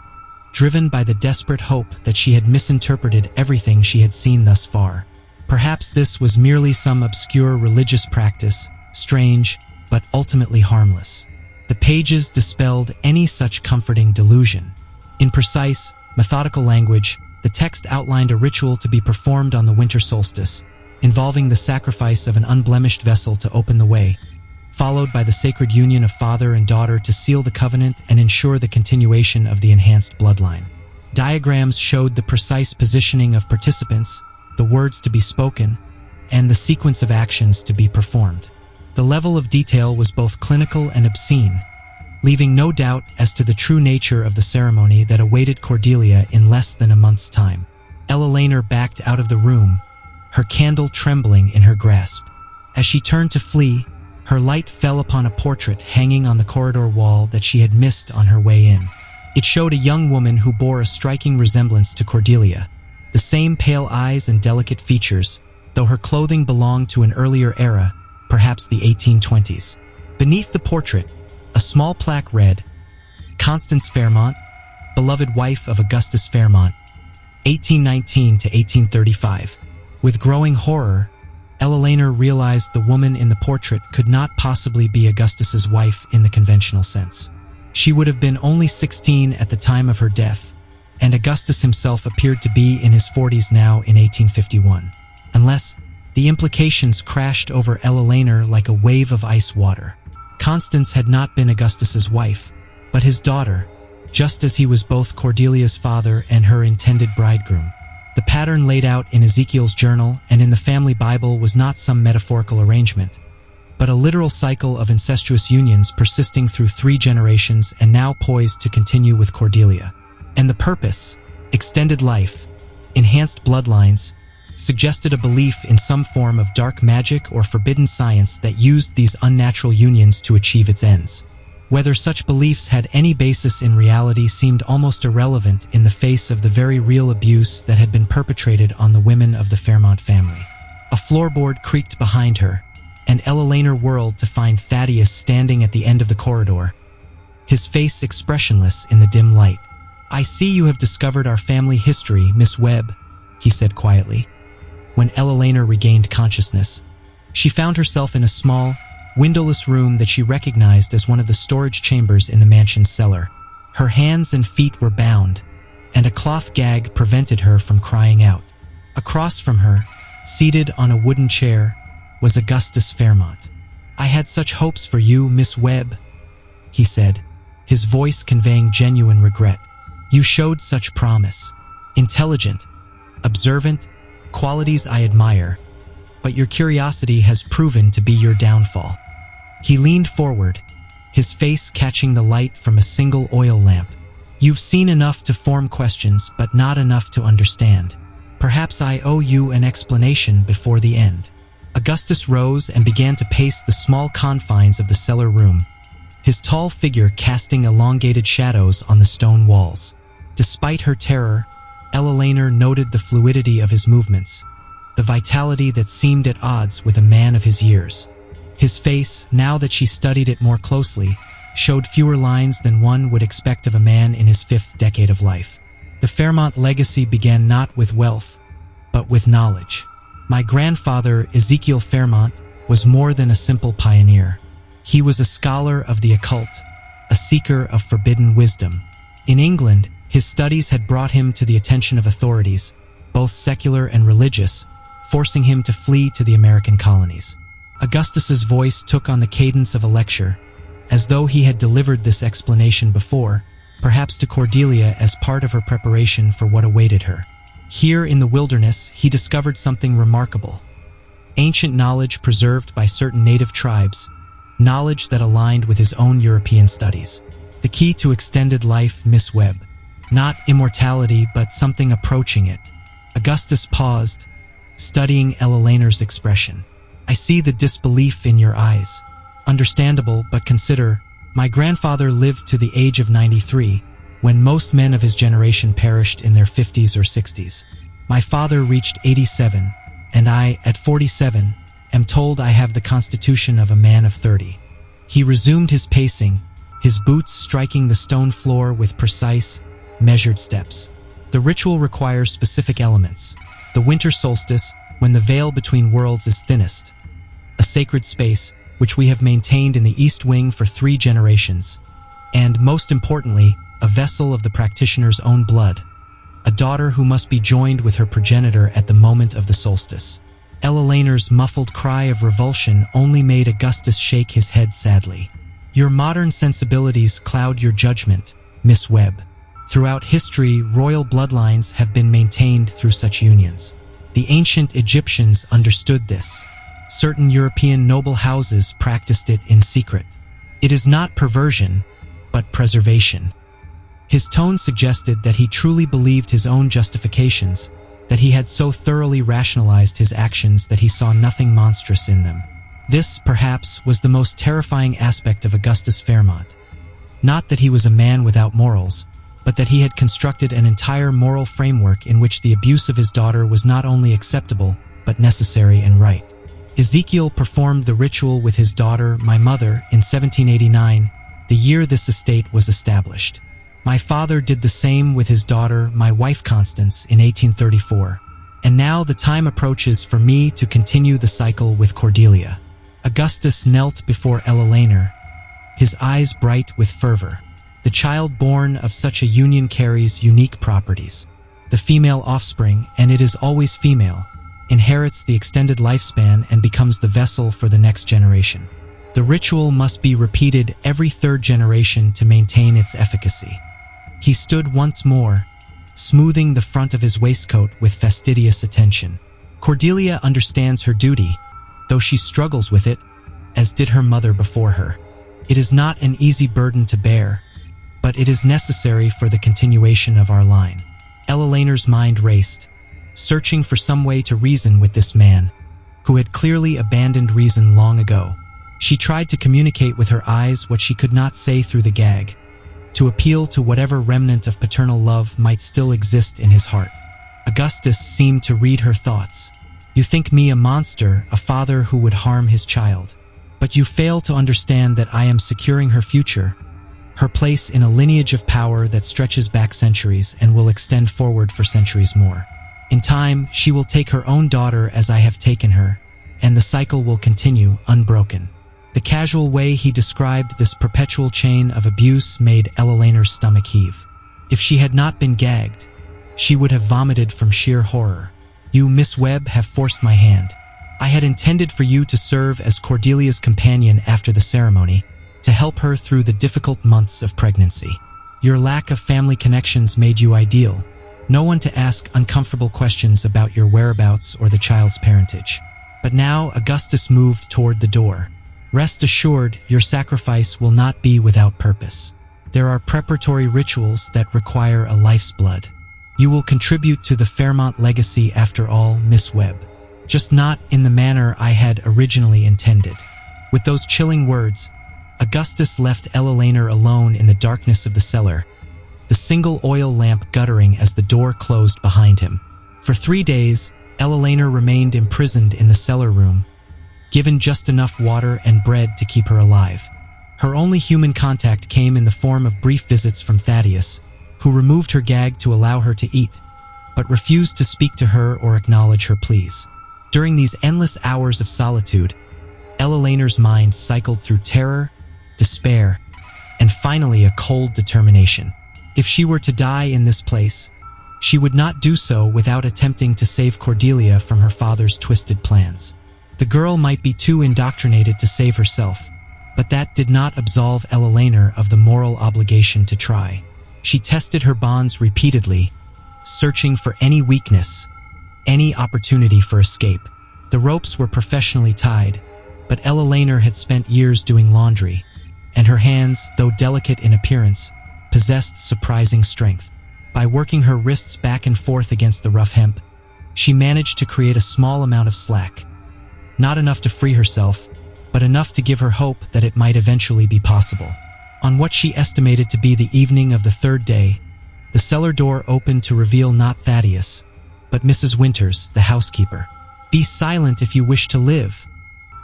driven by the desperate hope that she had misinterpreted everything she had seen thus far. Perhaps this was merely some obscure religious practice, strange, but ultimately harmless. The pages dispelled any such comforting delusion. In precise, methodical language, the text outlined a ritual to be performed on the winter solstice, involving the sacrifice of an unblemished vessel to open the way, followed by the sacred union of father and daughter to seal the covenant and ensure the continuation of the enhanced bloodline. Diagrams showed the precise positioning of participants, the words to be spoken, and the sequence of actions to be performed. The level of detail was both clinical and obscene, leaving no doubt as to the true nature of the ceremony that awaited Cordelia in less than a month's time. Eleanor backed out of the room, her candle trembling in her grasp. As she turned to flee, her light fell upon a portrait hanging on the corridor wall that she had missed on her way in. It showed a young woman who bore a striking resemblance to Cordelia, the same pale eyes and delicate features, though her clothing belonged to an earlier era, perhaps the 1820s. Beneath the portrait, a small plaque read, "Constance Fairmont, beloved wife of Augustus Fairmont, 1819 to 1835. With growing horror, Eleanor realized the woman in the portrait could not possibly be Augustus's wife in the conventional sense. She would have been only 16 at the time of her death, and Augustus himself appeared to be in his 40s now in 1851. Unless, the implications crashed over Eleanor like a wave of ice water. Constance had not been Augustus's wife, but his daughter, just as he was both Cordelia's father and her intended bridegroom. The pattern laid out in Ezekiel's journal and in the family Bible was not some metaphorical arrangement, but a literal cycle of incestuous unions persisting through 3 generations and now poised to continue with Cordelia. And the purpose, extended life, enhanced bloodlines, suggested a belief in some form of dark magic or forbidden science that used these unnatural unions to achieve its ends. Whether such beliefs had any basis in reality seemed almost irrelevant in the face of the very real abuse that had been perpetrated on the women of the Fairmont family. A floorboard creaked behind her, and Eleanor whirled to find Thaddeus standing at the end of the corridor, his face expressionless in the dim light. "I see you have discovered our family history, Miss Webb," he said quietly. When Eleanor regained consciousness, she found herself in a small, windowless room that she recognized as one of the storage chambers in the mansion's cellar. Her hands and feet were bound, and a cloth gag prevented her from crying out. Across from her, seated on a wooden chair, was Augustus Fairmont. "I had such hopes for you, Miss Webb," he said, his voice conveying genuine regret. "You showed such promise. Intelligent, observant, qualities I admire, but your curiosity has proven to be your downfall." He leaned forward, his face catching the light from a single oil lamp. "You've seen enough to form questions, but not enough to understand. Perhaps I owe you an explanation before the end." Augustus rose and began to pace the small confines of the cellar room, his tall figure casting elongated shadows on the stone walls. Despite her terror, Eleanor noted the fluidity of his movements, the vitality that seemed at odds with a man of his years. His face, now that she studied it more closely, showed fewer lines than one would expect of a man in his 5th decade of life. The Fairmont legacy began not with wealth, but with knowledge. My grandfather, Ezekiel Fairmont, was more than a simple pioneer. He was a scholar of the occult, a seeker of forbidden wisdom. In England, his studies had brought him to the attention of authorities, both secular and religious, forcing him to flee to the American colonies. Augustus's voice took on the cadence of a lecture, as though he had delivered this explanation before, perhaps to Cordelia as part of her preparation for what awaited her. Here in the wilderness, he discovered something remarkable. Ancient knowledge preserved by certain native tribes, knowledge that aligned with his own European studies. The key to extended life, Miss Webb. Not immortality, but something approaching it. Augustus paused, studying Eleanor's expression. "I see the disbelief in your eyes. Understandable, but consider, my grandfather lived to the age of 93, when most men of his generation perished in their 50s or 60s. My father reached 87, and I, at 47, am told I have the constitution of a man of 30. He resumed his pacing, his boots striking the stone floor with precise, measured steps. The ritual requires specific elements. The winter solstice, when the veil between worlds is thinnest. A sacred space, which we have maintained in the East Wing for 3 generations. And, most importantly, a vessel of the practitioner's own blood. A daughter who must be joined with her progenitor at the moment of the solstice." Eleanor's muffled cry of revulsion only made Augustus shake his head sadly. "Your modern sensibilities cloud your judgment, Miss Webb. Throughout history, royal bloodlines have been maintained through such unions. The ancient Egyptians understood this. Certain European noble houses practiced it in secret. It is not perversion, but preservation." His tone suggested that he truly believed his own justifications, that he had so thoroughly rationalized his actions that he saw nothing monstrous in them. This, perhaps, was the most terrifying aspect of Augustus Fairmont. Not that he was a man without morals, but that he had constructed an entire moral framework in which the abuse of his daughter was not only acceptable, but necessary and right. Ezekiel performed the ritual with his daughter, my mother, in 1789, the year this estate was established. My father did the same with his daughter, my wife Constance, in 1834. And now the time approaches for me to continue the cycle with Cordelia. Augustus knelt before Eleanor, his eyes bright with fervor. The child born of such a union carries unique properties. The female offspring, and it is always female, inherits the extended lifespan and becomes the vessel for the next generation. The ritual must be repeated every 3rd generation to maintain its efficacy. He stood once more, smoothing the front of his waistcoat with fastidious attention. Cordelia understands her duty, though she struggles with it, as did her mother before her. It is not an easy burden to bear, but it is necessary for the continuation of our line. Eleanor's mind raced, searching for some way to reason with this man, who had clearly abandoned reason long ago. She tried to communicate with her eyes what she could not say through the gag, to appeal to whatever remnant of paternal love might still exist in his heart. Augustus seemed to read her thoughts. "You think me a monster, a father who would harm his child. But you fail to understand that I am securing her future, her place in a lineage of power that stretches back centuries and will extend forward for centuries more. In time, she will take her own daughter as I have taken her, and the cycle will continue unbroken." The casual way he described this perpetual chain of abuse made Eleanor's stomach heave. If she had not been gagged, she would have vomited from sheer horror. You, Miss Webb, have forced my hand. I had intended for you to serve as Cordelia's companion after the ceremony, to help her through the difficult months of pregnancy. Your lack of family connections made you ideal. No one to ask uncomfortable questions about your whereabouts or the child's parentage. But now Augustus moved toward the door. Rest assured, your sacrifice will not be without purpose. There are preparatory rituals that require a life's blood. You will contribute to the Fairmont legacy after all, Miss Webb. Just not in the manner I had originally intended. With those chilling words, Augustus left Eleanor alone in the darkness of the cellar, the single oil lamp guttering as the door closed behind him. For 3 days, Eleanor remained imprisoned in the cellar room, given just enough water and bread to keep her alive. Her only human contact came in the form of brief visits from Thaddeus, who removed her gag to allow her to eat, but refused to speak to her or acknowledge her pleas. During these endless hours of solitude, Eleanor's mind cycled through terror, despair, and finally a cold determination. If she were to die in this place, she would not do so without attempting to save Cordelia from her father's twisted plans. The girl might be too indoctrinated to save herself, but that did not absolve Eleanor of the moral obligation to try. She tested her bonds repeatedly, searching for any weakness, any opportunity for escape. The ropes were professionally tied, but Eleanor had spent years doing laundry, and her hands, though delicate in appearance, possessed surprising strength. By working her wrists back and forth against the rough hemp, she managed to create a small amount of slack. Not enough to free herself, but enough to give her hope that it might eventually be possible. On what she estimated to be the evening of the 3rd day, the cellar door opened to reveal not Thaddeus, but Mrs. Winters, the housekeeper. "Be silent if you wish to live,"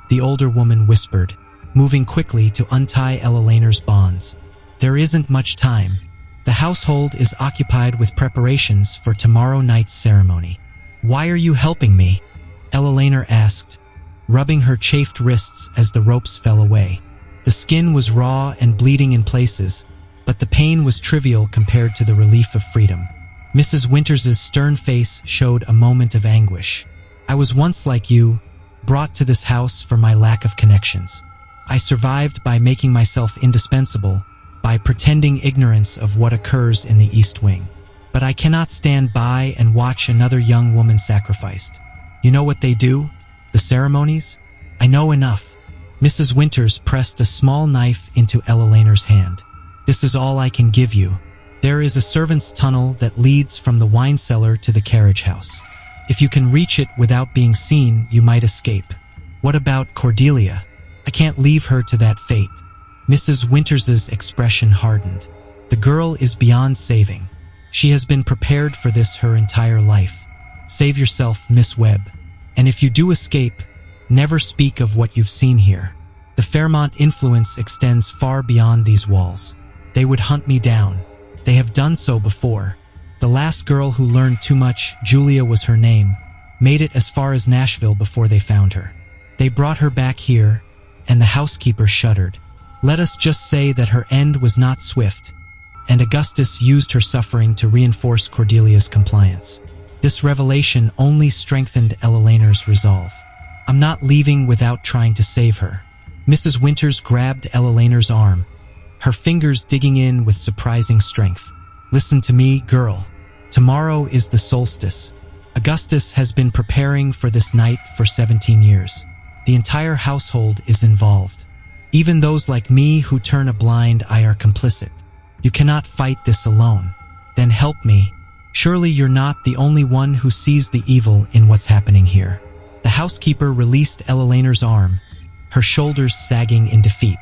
the older woman whispered, moving quickly to untie Eleanor's bonds. "There isn't much time. The household is occupied with preparations for tomorrow night's ceremony." "Why are you helping me?" Eleanor asked, rubbing her chafed wrists as the ropes fell away. The skin was raw and bleeding in places, but the pain was trivial compared to the relief of freedom. Mrs. Winters's stern face showed a moment of anguish. "I was once like you, brought to this house for my lack of connections. I survived by making myself indispensable, by pretending ignorance of what occurs in the East Wing. But I cannot stand by and watch another young woman sacrificed. You know what they do? The ceremonies? I know enough." Mrs. Winters pressed a small knife into Eleanor's hand. "This is all I can give you. There is a servant's tunnel that leads from the wine cellar to the carriage house. If you can reach it without being seen, you might escape. What about Cordelia? I can't leave her to that fate." Mrs. Winters's expression hardened. "The girl is beyond saving. She has been prepared for this her entire life. Save yourself, Miss Webb. And if you do escape, never speak of what you've seen here. The Fairmont influence extends far beyond these walls. They would hunt me down. They have done so before. The last girl who learned too much, Julia was her name, made it as far as Nashville before they found her. They brought her back here, and the housekeeper shuddered. Let us just say that her end was not swift, and Augustus used her suffering to reinforce Cordelia's compliance. This revelation only strengthened Eleanor's resolve. I'm not leaving without trying to save her." Mrs. Winters grabbed Eleanor's arm, her fingers digging in with surprising strength. "Listen to me, girl. Tomorrow is the solstice. Augustus has been preparing for this night for 17 years. The entire household is involved. Even those like me who turn a blind eye are complicit. You cannot fight this alone. Then help me. Surely you're not the only one who sees the evil in what's happening here." The housekeeper released Eleanor's arm, her shoulders sagging in defeat.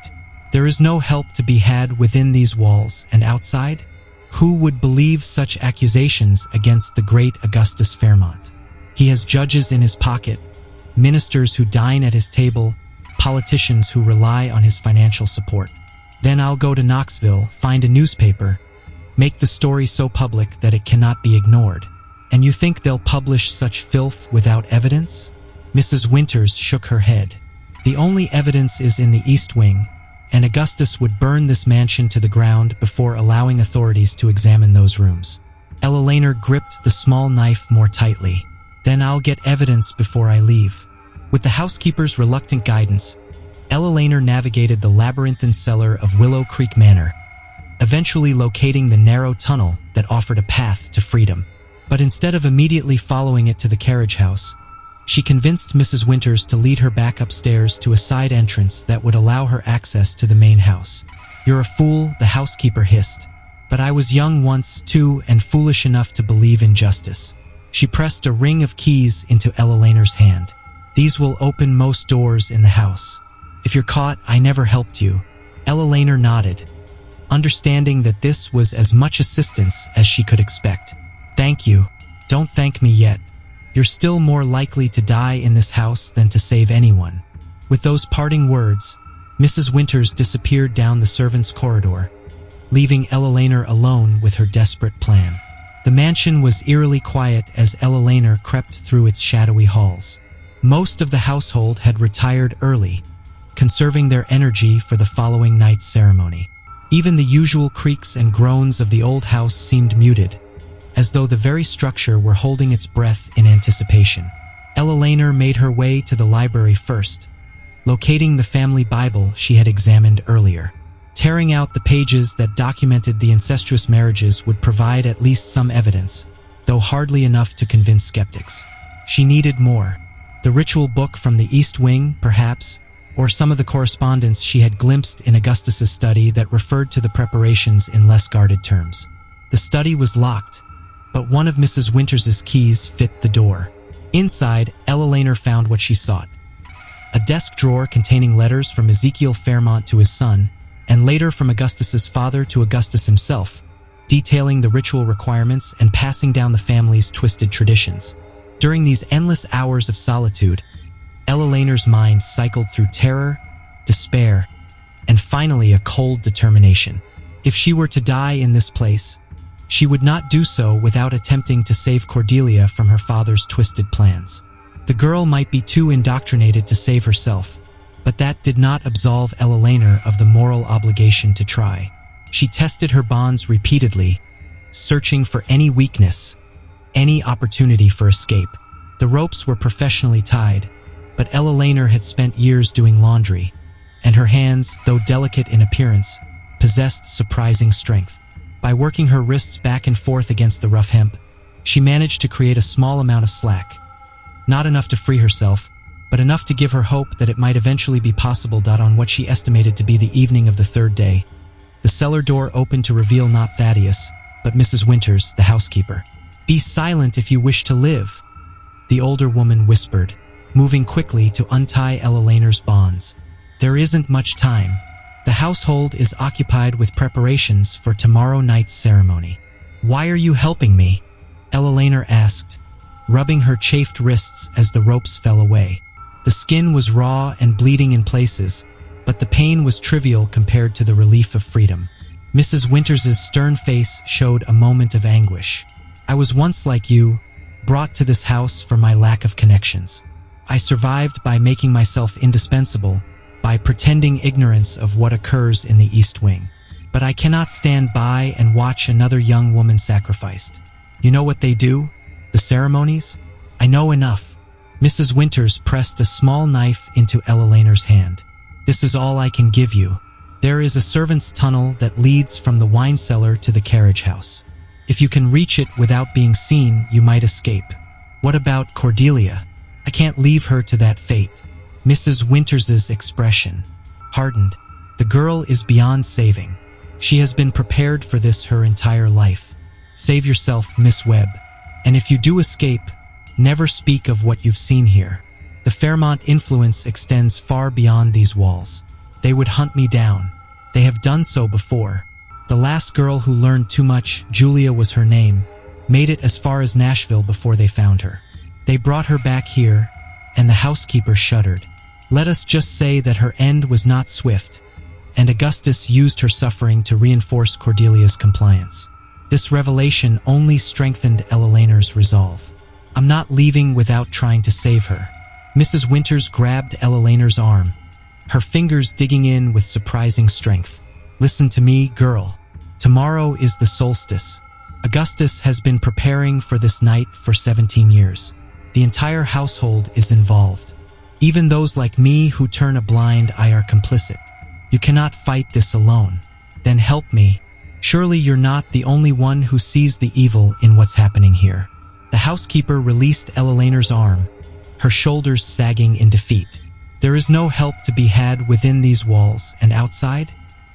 "There is no help to be had within these walls, and outside? Who would believe such accusations against the great Augustus Fairmont? He has judges in his pocket, ministers who dine at his table, politicians who rely on his financial support. Then I'll go to Knoxville, find a newspaper, make the story so public that it cannot be ignored. And you think they'll publish such filth without evidence?" Mrs. Winters shook her head. The only evidence is in the East Wing, and Augustus would burn this mansion to the ground before allowing authorities to examine those rooms. Eleanor gripped the small knife more tightly. Then I'll get evidence before I leave. With the housekeeper's reluctant guidance, Eleanor navigated the labyrinthine cellar of Willow Creek Manor, eventually locating the narrow tunnel that offered a path to freedom. But instead of immediately following it to the carriage house, she convinced Mrs. Winters to lead her back upstairs to a side entrance that would allow her access to the main house. "You're a fool," the housekeeper hissed. "But I was young once, too, and foolish enough to believe in justice." She pressed a ring of keys into Eleanor's hand. "These will open most doors in the house. If you're caught, I never helped you." Eleanor nodded, understanding that this was as much assistance as she could expect. "Thank you. Don't thank me yet. You're still more likely to die in this house than to save anyone." With those parting words, Mrs. Winters disappeared down the servants' corridor, leaving Eleanor alone with her desperate plan. The mansion was eerily quiet as Eleanor crept through its shadowy halls. Most of the household had retired early, conserving their energy for the following night's ceremony. Even the usual creaks and groans of the old house seemed muted, as though the very structure were holding its breath in anticipation. Eleanor made her way to the library first, locating the family Bible she had examined earlier. Tearing out the pages that documented the incestuous marriages would provide at least some evidence, though hardly enough to convince skeptics. She needed more. The ritual book from the East Wing, perhaps, or some of the correspondence she had glimpsed in Augustus's study that referred to the preparations in less guarded terms. The study was locked, but one of Mrs. Winters's keys fit the door. Inside, Eleanor found what she sought: a desk drawer containing letters from Ezekiel Fairmont to his son, and later from Augustus's father to Augustus himself, detailing the ritual requirements and passing down the family's twisted traditions. During these endless hours of solitude, Eleanor's mind cycled through terror, despair, and finally a cold determination. If she were to die in this place, she would not do so without attempting to save Cordelia from her father's twisted plans. The girl might be too indoctrinated to save herself, but that did not absolve Eleanor of the moral obligation to try. She tested her bonds repeatedly, searching for any weakness, any opportunity for escape. The ropes were professionally tied, but Eleanor had spent years doing laundry, and her hands, though delicate in appearance, possessed surprising strength. By working her wrists back and forth against the rough hemp, she managed to create a small amount of slack. Not enough to free herself, but enough to give her hope that it might eventually be possible. On what she estimated to be the evening of the third day, the cellar door opened to reveal not Thaddeus, but Mrs. Winters, the housekeeper. "Be silent if you wish to live," the older woman whispered, moving quickly to untie Eleanor's bonds. "There isn't much time. The household is occupied with preparations for tomorrow night's ceremony." "Why are you helping me?" Eleanor asked, rubbing her chafed wrists as the ropes fell away. The skin was raw and bleeding in places, but the pain was trivial compared to the relief of freedom. Mrs. Winters's stern face showed a moment of anguish. "I was once like you, brought to this house for my lack of connections. I survived by making myself indispensable, by pretending ignorance of what occurs in the East Wing. But I cannot stand by and watch another young woman sacrificed. You know what they do? The ceremonies? I know enough." Mrs. Winters pressed a small knife into Eleanor's hand. "This is all I can give you. There is a servant's tunnel that leads from the wine cellar to the carriage house. If you can reach it without being seen, you might escape. What about Cordelia? I can't leave her to that fate." Mrs. Winters's expression hardened. "The girl is beyond saving. She has been prepared for this her entire life. Save yourself, Miss Webb. And if you do escape, never speak of what you've seen here. The Fairmont influence extends far beyond these walls. They would hunt me down. They have done so before. The last girl who learned too much, Julia was her name, made it as far as Nashville before they found her. They brought her back here, and the housekeeper shuddered. Let us just say that her end was not swift, and Augustus used her suffering to reinforce Cordelia's compliance. This revelation only strengthened Eleanor's resolve. I'm not leaving without trying to save her." Mrs. Winters grabbed Eleanor's arm, her fingers digging in with surprising strength. Listen to me, girl. Tomorrow is the solstice. Augustus has been preparing for this night for 17 years. The entire household is involved. Even those like me who turn a blind eye are complicit. You cannot fight this alone. Then help me. Surely you're not the only one who sees the evil in what's happening here. The housekeeper released Eleanor's arm, her shoulders sagging in defeat. There is no help to be had within these walls, and outside?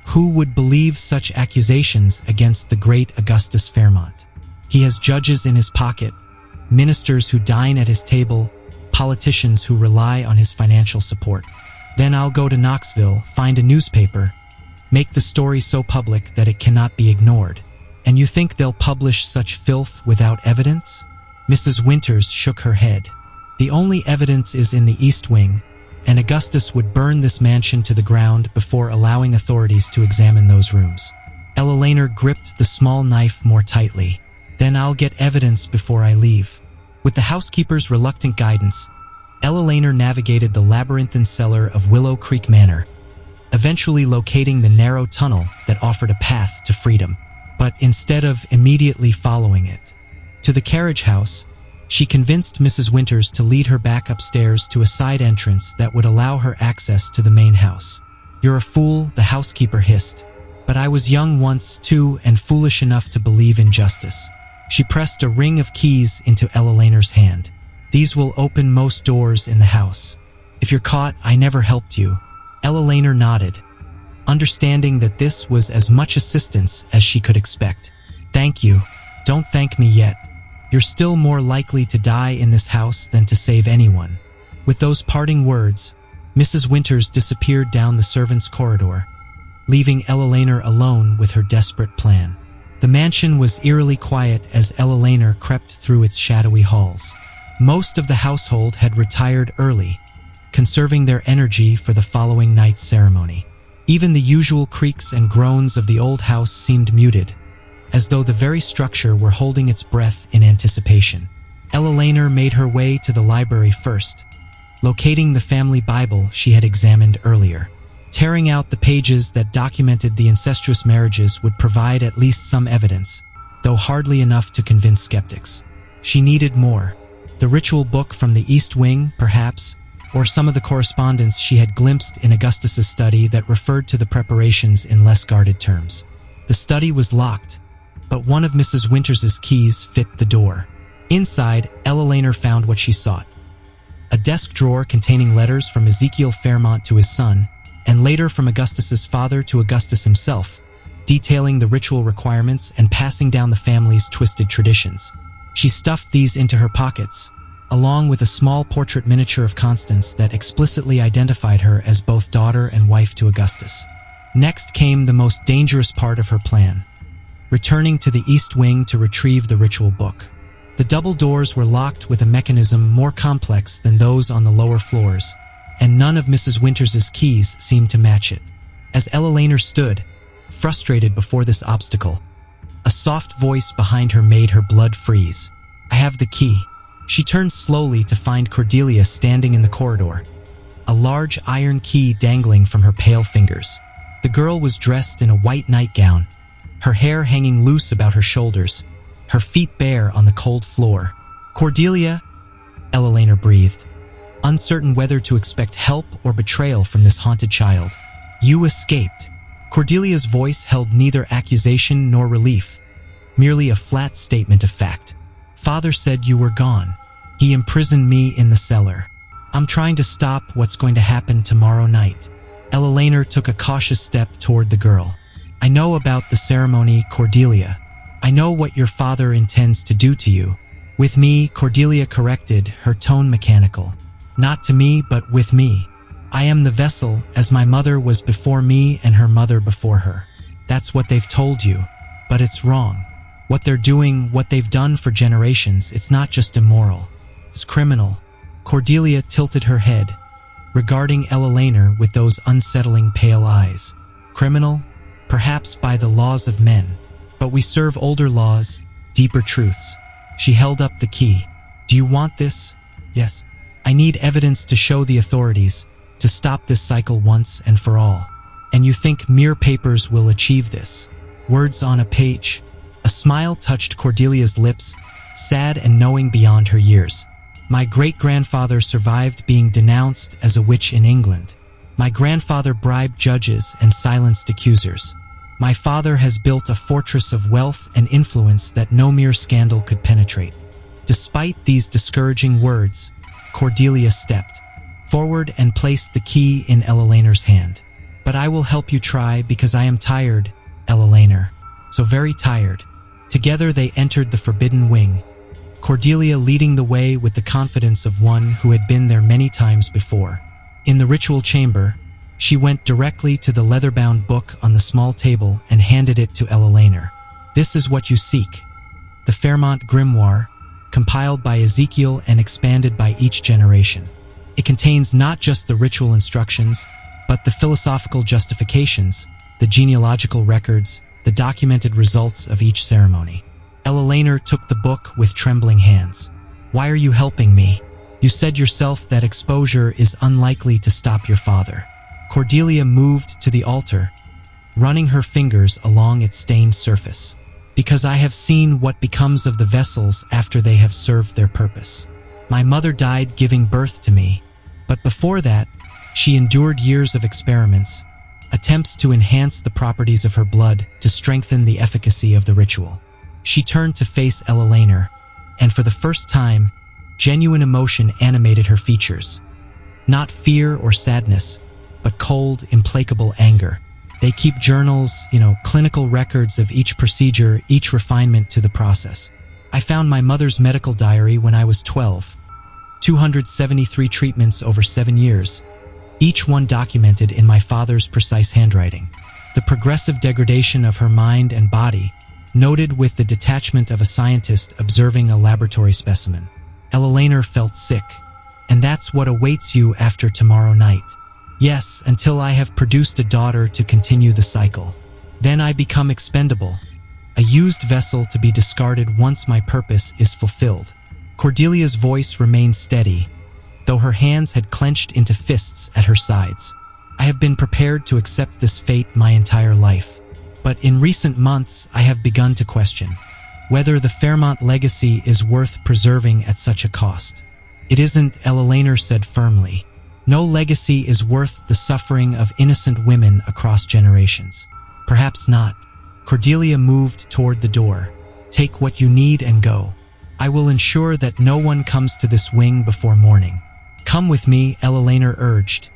Who would believe such accusations against the great Augustus Fairmont? He has judges in his pocket, ministers who dine at his table, politicians who rely on his financial support. Then I'll go to Knoxville, find a newspaper, make the story so public that it cannot be ignored. And you think they'll publish such filth without evidence? Mrs. Winters shook her head. The only evidence is in the East Wing, and Augustus would burn this mansion to the ground before allowing authorities to examine those rooms. Eleanor gripped the small knife more tightly. Then I'll get evidence before I leave. With the housekeeper's reluctant guidance, Eleanor navigated the labyrinthine cellar of Willow Creek Manor, eventually locating the narrow tunnel that offered a path to freedom. But instead of immediately following it to the carriage house, she convinced Mrs. Winters to lead her back upstairs to a side entrance that would allow her access to the main house. You're a fool, the housekeeper hissed. But I was young once, too, and foolish enough to believe in justice. She pressed a ring of keys into Eleanor's hand. These will open most doors in the house. If you're caught, I never helped you. Eleanor nodded, understanding that this was as much assistance as she could expect. Thank you. Don't thank me yet. You're still more likely to die in this house than to save anyone. With those parting words, Mrs. Winters disappeared down the servants' corridor, leaving Eleanor alone with her desperate plan. The mansion was eerily quiet as Eleanor crept through its shadowy halls. Most of the household had retired early, conserving their energy for the following night's ceremony. Even the usual creaks and groans of the old house seemed muted, as though the very structure were holding its breath in anticipation. Eleanor made her way to the library first, locating the family Bible she had examined earlier. Tearing out the pages that documented the incestuous marriages would provide at least some evidence, though hardly enough to convince skeptics. She needed more. The ritual book from the East Wing, perhaps, or some of the correspondence she had glimpsed in Augustus's study that referred to the preparations in less guarded terms. The study was locked, but one of Mrs. Winters's keys fit the door. Inside, Eleanor found what she sought: a desk drawer containing letters from Ezekiel Fairmont to his son, and later from Augustus's father to Augustus himself, detailing the ritual requirements and passing down the family's twisted traditions. She stuffed these into her pockets, along with a small portrait miniature of Constance that explicitly identified her as both daughter and wife to Augustus. Next came the most dangerous part of her plan: returning to the East Wing to retrieve the ritual book. The double doors were locked with a mechanism more complex than those on the lower floors, and none of Mrs. Winters's keys seemed to match it. As Eleanor stood, frustrated before this obstacle, a soft voice behind her made her blood freeze. "I have the key." She turned slowly to find Cordelia standing in the corridor, a large iron key dangling from her pale fingers. The girl was dressed in a white nightgown, her hair hanging loose about her shoulders, her feet bare on the cold floor. "Cordelia," Eleanor breathed, uncertain whether to expect help or betrayal from this haunted child. "You escaped." Cordelia's voice held neither accusation nor relief, merely a flat statement of fact. "Father said you were gone. He imprisoned me in the cellar. I'm trying to stop what's going to happen tomorrow night." Eleanor took a cautious step toward the girl. "I know about the ceremony, Cordelia. I know what your father intends to do to you." "With me," Cordelia corrected, her tone mechanical. "Not to me, but with me. I am the vessel, as my mother was before me and her mother before her. That's what they've told you. But it's wrong. What they're doing, what they've done for generations, it's not just immoral. It's criminal." Cordelia tilted her head, regarding Eleanor with those unsettling pale eyes. "Criminal? Perhaps by the laws of men. But we serve older laws, deeper truths." She held up the key. "Do you want this?" "Yes." I need evidence to show the authorities, to stop this cycle once and for all. And you think mere papers will achieve this? Words on a page. A smile touched Cordelia's lips, sad and knowing beyond her years. My great-grandfather survived being denounced as a witch in England. My grandfather bribed judges and silenced accusers. My father has built a fortress of wealth and influence that no mere scandal could penetrate. Despite these discouraging words, Cordelia stepped forward and placed the key in Eleanor's hand. But I will help you try because I am tired, Eleanor. So very tired. Together they entered the forbidden wing, Cordelia leading the way with the confidence of one who had been there many times before. In the ritual chamber, she went directly to the leather-bound book on the small table and handed it to Eleanor. This is what you seek. The Fairmont grimoire, compiled by Ezekiel and expanded by each generation. It contains not just the ritual instructions, but the philosophical justifications, the genealogical records, the documented results of each ceremony. Eleanor took the book with trembling hands. Why are you helping me? You said yourself that exposure is unlikely to stop your father. Cordelia moved to the altar, running her fingers along its stained surface. Because I have seen what becomes of the vessels after they have served their purpose. My mother died giving birth to me, but before that, she endured years of experiments, attempts to enhance the properties of her blood to strengthen the efficacy of the ritual. She turned to face Eleanor, and for the first time, genuine emotion animated her features. Not fear or sadness, but cold, implacable anger. They keep journals, clinical records of each procedure, each refinement to the process. I found my mother's medical diary when I was 12. 273 treatments over 7 years, each one documented in my father's precise handwriting. The progressive degradation of her mind and body, noted with the detachment of a scientist observing a laboratory specimen. Eleanor felt sick, and that's what awaits you after tomorrow night. Yes, until I have produced a daughter to continue the cycle. Then I become expendable, a used vessel to be discarded once my purpose is fulfilled. Cordelia's voice remained steady, though her hands had clenched into fists at her sides. I have been prepared to accept this fate my entire life. But in recent months, I have begun to question whether the Fairmont legacy is worth preserving at such a cost. It isn't, Eleanor said firmly. No legacy is worth the suffering of innocent women across generations. Perhaps not. Cordelia moved toward the door. Take what you need and go. I will ensure that no one comes to this wing before morning. Come with me, Eleanor urged,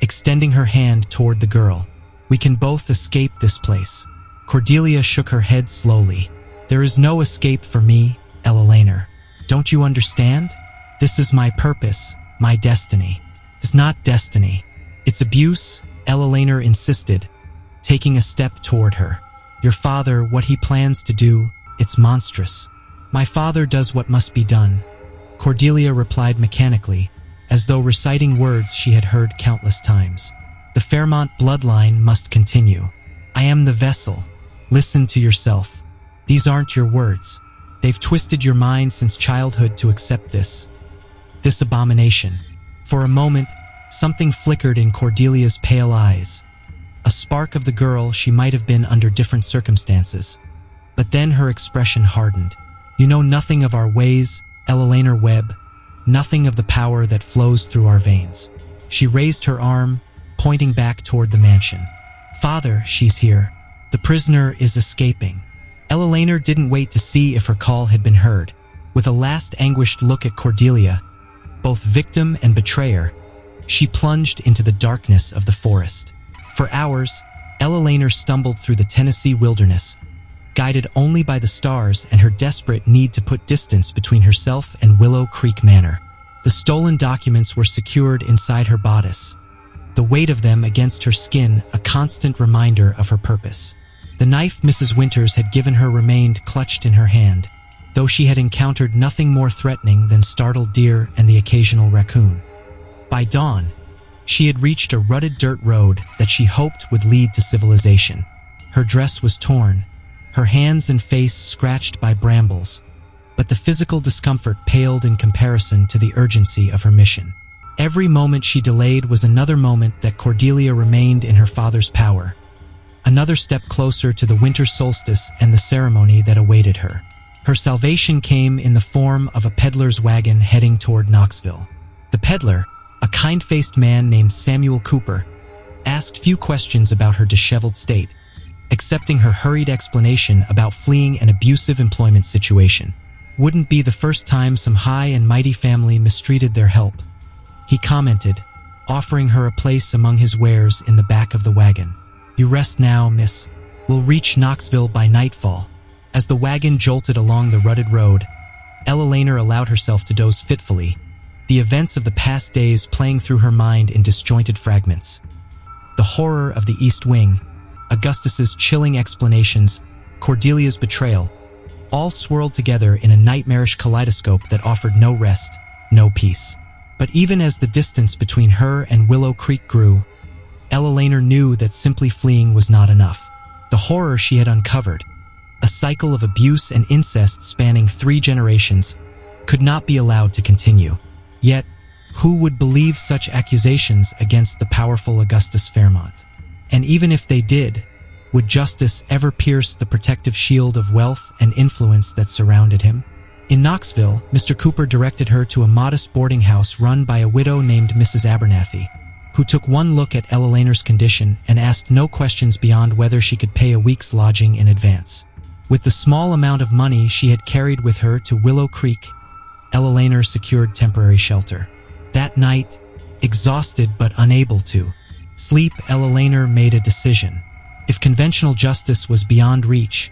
extending her hand toward the girl. We can both escape this place. Cordelia shook her head slowly. There is no escape for me, Eleanor. Don't you understand? This is my purpose, my destiny. It's not destiny. It's abuse, Eleanor insisted, taking a step toward her. Your father, what he plans to do, it's monstrous. My father does what must be done, Cordelia replied mechanically, as though reciting words she had heard countless times. The Fairmont bloodline must continue. I am the vessel. Listen to yourself. These aren't your words. They've twisted your mind since childhood to accept this abomination. For a moment, something flickered in Cordelia's pale eyes. A spark of the girl she might have been under different circumstances. But then her expression hardened. You know nothing of our ways, Eleanor Webb, nothing of the power that flows through our veins. She raised her arm, pointing back toward the mansion. Father, she's here. The prisoner is escaping. Eleanor didn't wait to see if her call had been heard. With a last anguished look at Cordelia, both victim and betrayer, she plunged into the darkness of the forest. For hours, Eleanor stumbled through the Tennessee wilderness, guided only by the stars and her desperate need to put distance between herself and Willow Creek Manor. The stolen documents were secured inside her bodice, the weight of them against her skin a constant reminder of her purpose. The knife Mrs. Winters had given her remained clutched in her hand, though she had encountered nothing more threatening than startled deer and the occasional raccoon. By dawn, she had reached a rutted dirt road that she hoped would lead to civilization. Her dress was torn, her hands and face scratched by brambles, but the physical discomfort paled in comparison to the urgency of her mission. Every moment she delayed was another moment that Cordelia remained in her father's power, another step closer to the winter solstice and the ceremony that awaited her. Her salvation came in the form of a peddler's wagon heading toward Knoxville. The peddler, a kind-faced man named Samuel Cooper, asked few questions about her disheveled state, accepting her hurried explanation about fleeing an abusive employment situation. Wouldn't be the first time some high and mighty family mistreated their help, he commented, offering her a place among his wares in the back of the wagon. You rest now, miss. We'll reach Knoxville by nightfall. As the wagon jolted along the rutted road, Eleanor allowed herself to doze fitfully, the events of the past days playing through her mind in disjointed fragments. The horror of the East Wing, Augustus's chilling explanations, Cordelia's betrayal, all swirled together in a nightmarish kaleidoscope that offered no rest, no peace. But even as the distance between her and Willow Creek grew, Eleanor knew that simply fleeing was not enough. The horror she had uncovered, a cycle of abuse and incest spanning 3 generations, could not be allowed to continue. Yet, who would believe such accusations against the powerful Augustus Fairmont? And even if they did, would justice ever pierce the protective shield of wealth and influence that surrounded him? In Knoxville, Mr. Cooper directed her to a modest boarding house run by a widow named Mrs. Abernathy, who took one look at Eleanor's condition and asked no questions beyond whether she could pay a week's lodging in advance. With the small amount of money she had carried with her to Willow Creek, Eleanor secured temporary shelter. That night, exhausted but unable to sleep, Eleanor made a decision. If conventional justice was beyond reach,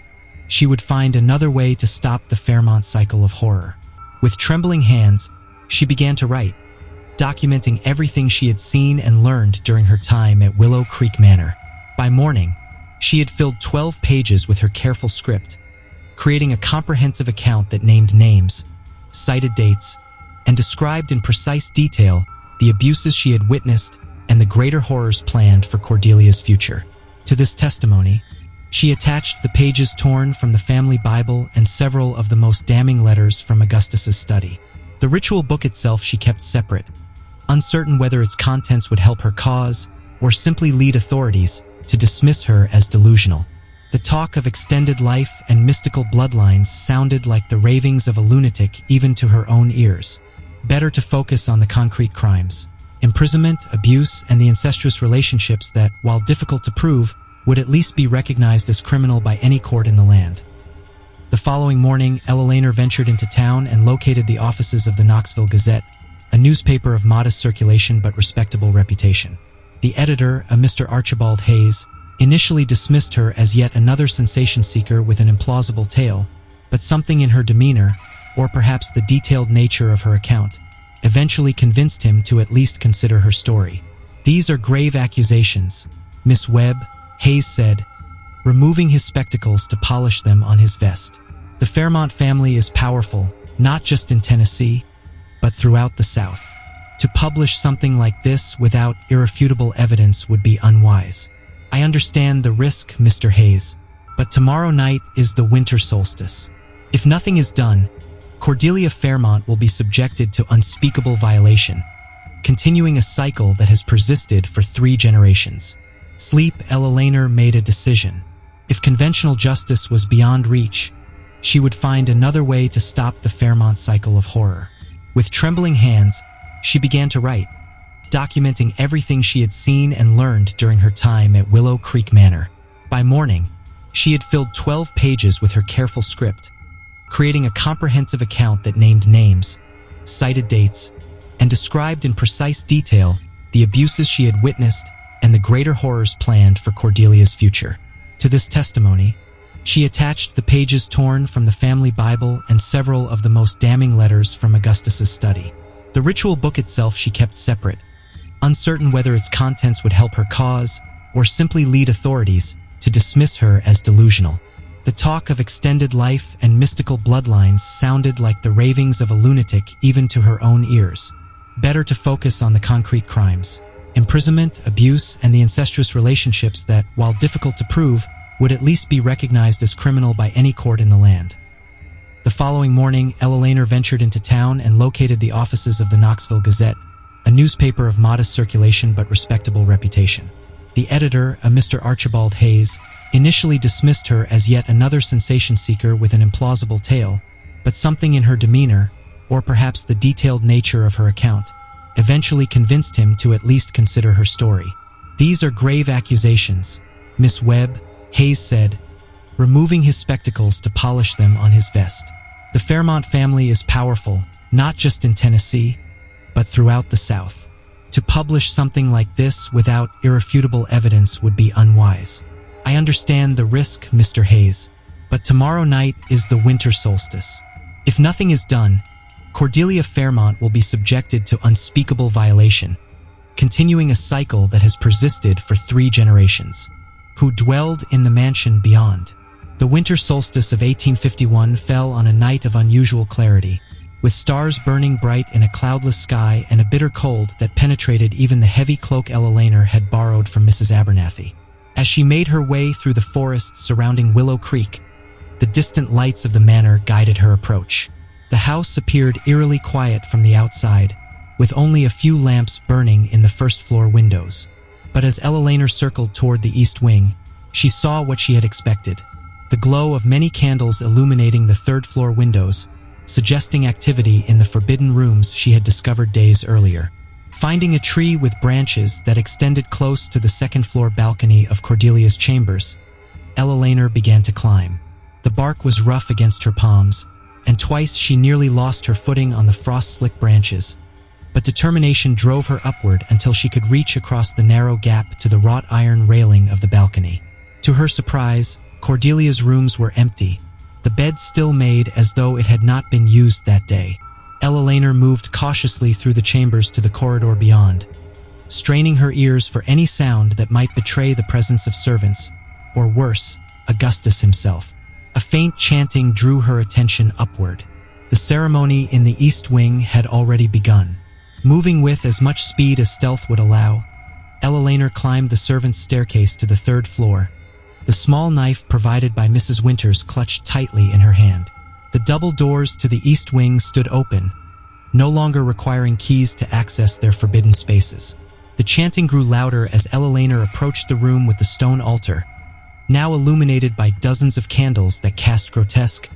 she would find another way to stop the Fairmont cycle of horror. With trembling hands, she began to write, documenting everything she had seen and learned during her time at Willow Creek Manor. By morning, she had filled 12 pages with her careful script, creating a comprehensive account that named names, cited dates, and described in precise detail the abuses she had witnessed and the greater horrors planned for Cordelia's future. To this testimony, she attached the pages torn from the family Bible and several of the most damning letters from Augustus's study. The ritual book itself she kept separate, uncertain whether its contents would help her cause or simply lead authorities to dismiss her as delusional. The talk of extended life and mystical bloodlines sounded like the ravings of a lunatic even to her own ears. Better to focus on the concrete crimes, imprisonment, abuse, and the incestuous relationships that, while difficult to prove, would at least be recognized as criminal by any court in the land. The following morning, Eleanor ventured into town and located the offices of the Knoxville Gazette, a newspaper of modest circulation but respectable reputation. The editor, a Mr. Archibald Hayes, initially dismissed her as yet another sensation seeker with an implausible tale, but something in her demeanor, or perhaps the detailed nature of her account, eventually convinced him to at least consider her story. These are grave accusations, Miss Webb, Hayes said, removing his spectacles to polish them on his vest. The Fairmont family is powerful, not just in Tennessee, but throughout the South. To publish something like this without irrefutable evidence would be unwise. I understand the risk, Mr. Hayes, but tomorrow night is the winter solstice. If nothing is done, Cordelia Fairmont will be subjected to unspeakable violation, continuing a cycle that has persisted for 3 generations. Sleep, Eleanor made a decision. If conventional justice was beyond reach, she would find another way to stop the Fairmont cycle of horror. With trembling hands, she began to write, documenting everything she had seen and learned during her time at Willow Creek Manor. By morning, she had filled 12 pages with her careful script, creating a comprehensive account that named names, cited dates, and described in precise detail the abuses she had witnessed and the greater horrors planned for Cordelia's future. To this testimony, she attached the pages torn from the family Bible and several of the most damning letters from Augustus's study. The ritual book itself she kept separate, uncertain whether its contents would help her cause or simply lead authorities to dismiss her as delusional. The talk of extended life and mystical bloodlines sounded like the ravings of a lunatic even to her own ears. Better to focus on the concrete crimes, imprisonment, abuse, and the incestuous relationships that, while difficult to prove, would at least be recognized as criminal by any court in the land. The following morning, Eleanor ventured into town and located the offices of the Knoxville Gazette, a newspaper of modest circulation but respectable reputation. The editor, a Mr. Archibald Hayes, initially dismissed her as yet another sensation seeker with an implausible tale, but something in her demeanor, or perhaps the detailed nature of her account, eventually convinced him to at least consider her story. "These are grave accusations, Miss Webb," Hayes said, removing his spectacles to polish them on his vest. "The Fairmont family is powerful, not just in Tennessee, but throughout the South. To publish something like this without irrefutable evidence would be unwise. I understand the risk, Mr. Hayes, but tomorrow night is the winter solstice. If nothing is done, Cordelia Fairmont will be subjected to unspeakable violation, continuing a cycle that has persisted for 3 generations, who dwelled in the mansion beyond." The winter solstice of 1851 fell on a night of unusual clarity, with stars burning bright in a cloudless sky and a bitter cold that penetrated even the heavy cloak Eleanor had borrowed from Mrs. Abernathy. As she made her way through the forest surrounding Willow Creek, the distant lights of the manor guided her approach. The house appeared eerily quiet from the outside, with only a few lamps burning in the first-floor windows. But as Eleanor circled toward the east wing, she saw what she had expected: the glow of many candles illuminating the third-floor windows, suggesting activity in the forbidden rooms she had discovered days earlier. Finding a tree with branches that extended close to the second-floor balcony of Cordelia's chambers, Eleanor began to climb. The bark was rough against her palms, and twice she nearly lost her footing on the frost-slick branches, but determination drove her upward until she could reach across the narrow gap to the wrought iron railing of the balcony. To her surprise, Cordelia's rooms were empty, the bed still made as though it had not been used that day. Eleanor moved cautiously through the chambers to the corridor beyond, straining her ears for any sound that might betray the presence of servants, or worse, Augustus himself. A faint chanting drew her attention upward. The ceremony in the east wing had already begun. Moving with as much speed as stealth would allow, Eleanor climbed the servants' staircase to the 3rd floor, the small knife provided by Mrs. Winters clutched tightly in her hand. The double doors to the east wing stood open, no longer requiring keys to access their forbidden spaces. The chanting grew louder as Eleanor approached the room with the stone altar, now illuminated by dozens of candles that cast grotesque,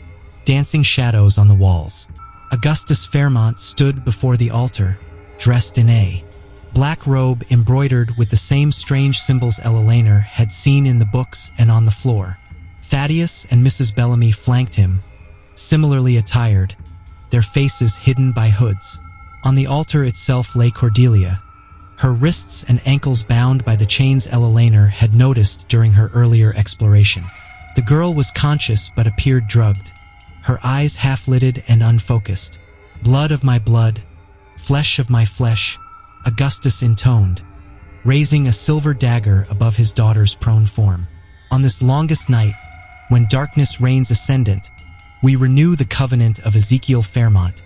dancing shadows on the walls. Augustus Fairmont stood before the altar, dressed in a black robe embroidered with the same strange symbols Eleanor had seen in the books and on the floor. Thaddeus and Mrs. Bellamy flanked him, similarly attired, their faces hidden by hoods. On the altar itself lay Cordelia, her wrists and ankles bound by the chains Eleanor had noticed during her earlier exploration. The girl was conscious but appeared drugged, her eyes half-lidded and unfocused. "Blood of my blood, flesh of my flesh," Augustus intoned, raising a silver dagger above his daughter's prone form. "On this longest night, when darkness reigns ascendant, we renew the covenant of Ezekiel Fairmont,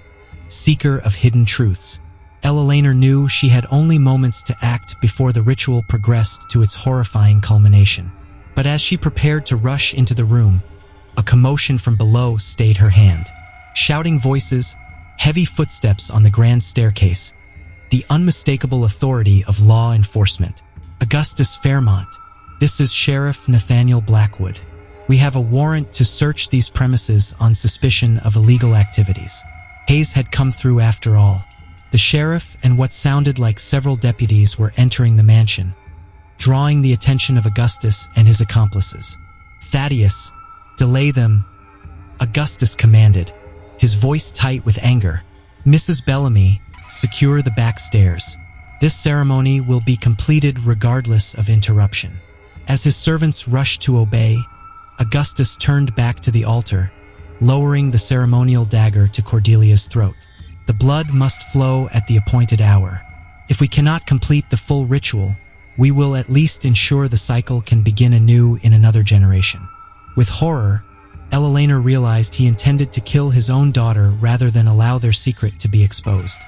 seeker of hidden truths." Eleanor knew she had only moments to act before the ritual progressed to its horrifying culmination. But as she prepared to rush into the room, a commotion from below stayed her hand. Shouting voices, heavy footsteps on the grand staircase, the unmistakable authority of law enforcement. "Augustus Fairmont, this is Sheriff Nathaniel Blackwood. We have a warrant to search these premises on suspicion of illegal activities." Hayes had come through after all. The sheriff and what sounded like several deputies were entering the mansion, drawing the attention of Augustus and his accomplices. "Thaddeus, delay them," Augustus commanded, his voice tight with anger. "Mrs. Bellamy, secure the back stairs. This ceremony will be completed regardless of interruption." As his servants rushed to obey, Augustus turned back to the altar, lowering the ceremonial dagger to Cordelia's throat. "The blood must flow at the appointed hour. If we cannot complete the full ritual, we will at least ensure the cycle can begin anew in another generation." With horror, Eleanor realized he intended to kill his own daughter rather than allow their secret to be exposed.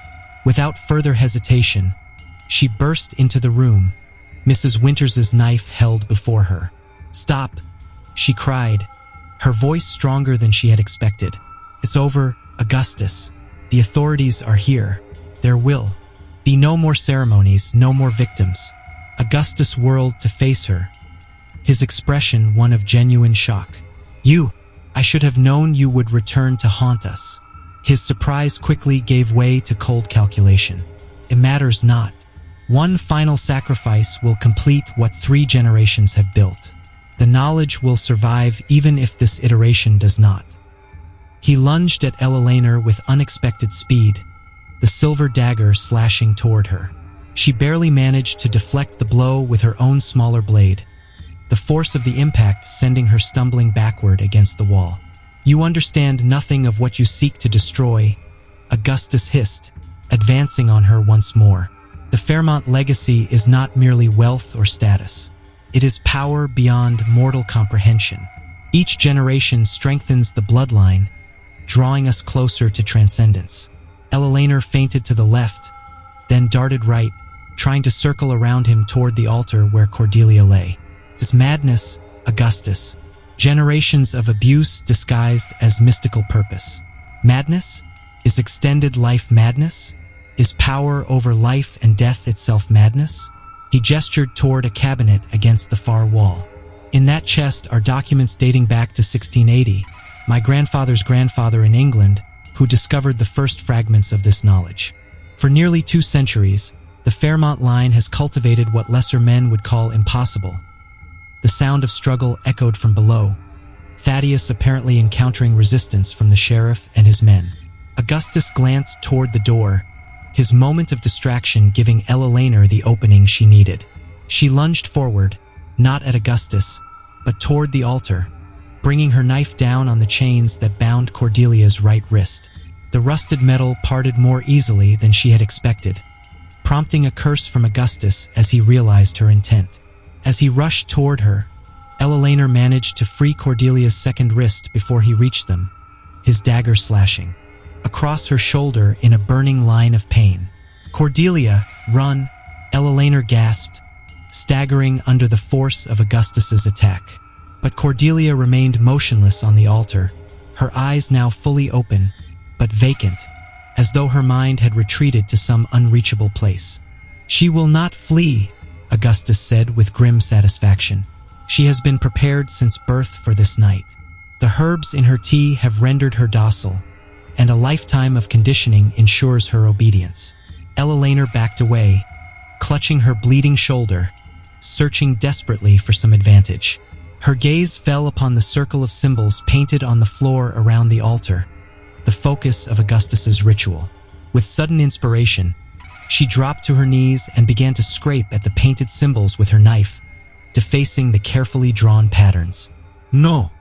Without further hesitation, she burst into the room, Mrs. Winters's knife held before her. "Stop," she cried, her voice stronger than she had expected. It's over, Augustus. The authorities are here. There will be no more ceremonies, no more victims. Augustus whirled to face her, his expression one of genuine shock. I should have known you would return to haunt us. His surprise quickly gave way to cold calculation. It matters not. One final sacrifice will complete what 3 generations have built. The knowledge will survive even if this iteration does not. He lunged at Eleanor with unexpected speed, the silver dagger slashing toward her. She barely managed to deflect the blow with her own smaller blade, the force of the impact sending her stumbling backward against the wall. You understand nothing of what you seek to destroy, Augustus hissed, advancing on her once more. The Fairmont legacy is not merely wealth or status. It is power beyond mortal comprehension. Each generation strengthens the bloodline, drawing us closer to transcendence. Eleanor feinted to the left, then darted right, trying to circle around him toward the altar where Cordelia lay. This madness, Augustus. Generations of abuse disguised as mystical purpose. Madness? Is extended life madness? Is power over life and death itself madness? He gestured toward a cabinet against the far wall. In that chest are documents dating back to 1680, my grandfather's grandfather in England, who discovered the first fragments of this knowledge. For nearly 2 centuries, the Fairmont line has cultivated what lesser men would call impossible. The sound of struggle echoed from below, Thaddeus apparently encountering resistance from the sheriff and his men. Augustus glanced toward the door, his moment of distraction giving Eleanor the opening she needed. She lunged forward, not at Augustus, but toward the altar, bringing her knife down on the chains that bound Cordelia's right wrist. The rusted metal parted more easily than she had expected, prompting a curse from Augustus as he realized her intent. As he rushed toward her, Eleanor managed to free Cordelia's second wrist before he reached them, his dagger slashing across her shoulder in a burning line of pain. Cordelia, run, Eleanor gasped, staggering under the force of Augustus's attack. But Cordelia remained motionless on the altar, her eyes now fully open, but vacant, as though her mind had retreated to some unreachable place. She will not flee, Augustus said with grim satisfaction. She has been prepared since birth for this night. The herbs in her tea have rendered her docile, and a lifetime of conditioning ensures her obedience. Eleanor backed away, clutching her bleeding shoulder, searching desperately for some advantage. Her gaze fell upon the circle of symbols painted on the floor around the altar, the focus of Augustus's ritual. With sudden inspiration, she dropped to her knees and began to scrape at the painted symbols with her knife, defacing the carefully drawn patterns. No!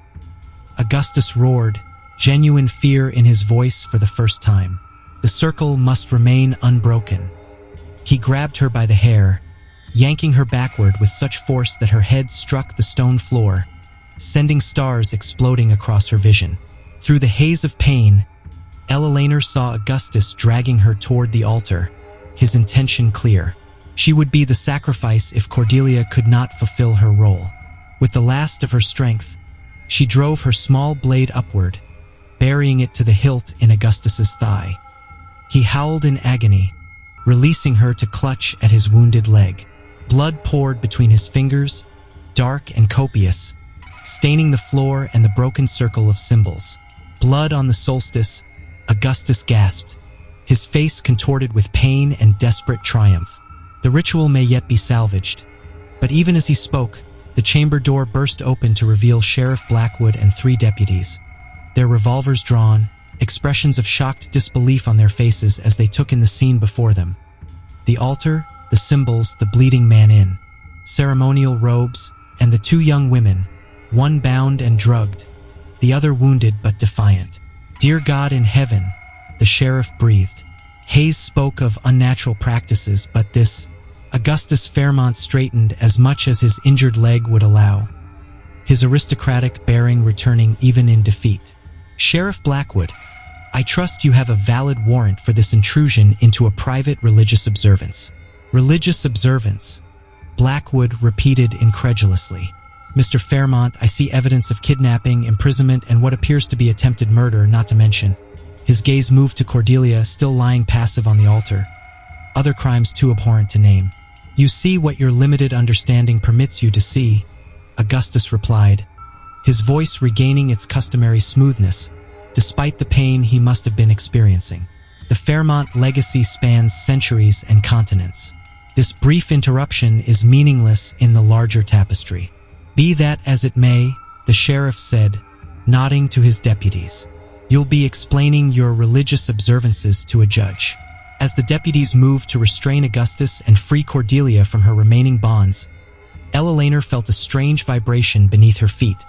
Augustus roared, genuine fear in his voice for the first time. The circle must remain unbroken. He grabbed her by the hair, yanking her backward with such force that her head struck the stone floor, sending stars exploding across her vision. Through the haze of pain, Eleanor saw Augustus dragging her toward the altar, his intention clear. She would be the sacrifice if Cordelia could not fulfill her role. With the last of her strength, she drove her small blade upward, burying it to the hilt in Augustus's thigh. He howled in agony, releasing her to clutch at his wounded leg. Blood poured between his fingers, dark and copious, staining the floor and the broken circle of symbols. Blood on the solstice, Augustus gasped, his face contorted with pain and desperate triumph. The ritual may yet be salvaged, but even as he spoke, the chamber door burst open to reveal Sheriff Blackwood and 3 deputies, their revolvers drawn, expressions of shocked disbelief on their faces as they took in the scene before them. The altar, the symbols, the bleeding man in ceremonial robes, and the 2 young women, one bound and drugged, the other wounded but defiant. Dear God in heaven, the sheriff breathed. Hayes spoke of unnatural practices, but this, Augustus Fairmont straightened as much as his injured leg would allow, his aristocratic bearing returning even in defeat. Sheriff Blackwood, I trust you have a valid warrant for this intrusion into a private religious observance. Religious observance, Blackwood repeated incredulously. Mr. Fairmont, I see evidence of kidnapping, imprisonment, and what appears to be attempted murder, not to mention." His gaze moved to Cordelia, still lying passive on the altar. "Other crimes too abhorrent to name." "You see what your limited understanding permits you to see," Augustus replied, his voice regaining its customary smoothness, despite the pain he must have been experiencing. "The Fairmont legacy spans centuries and continents. This brief interruption is meaningless in the larger tapestry." "Be that as it may," the sheriff said, nodding to his deputies. "You'll be explaining your religious observances to a judge." As the deputies moved to restrain Augustus and free Cordelia from her remaining bonds, Eleanor felt a strange vibration beneath her feet,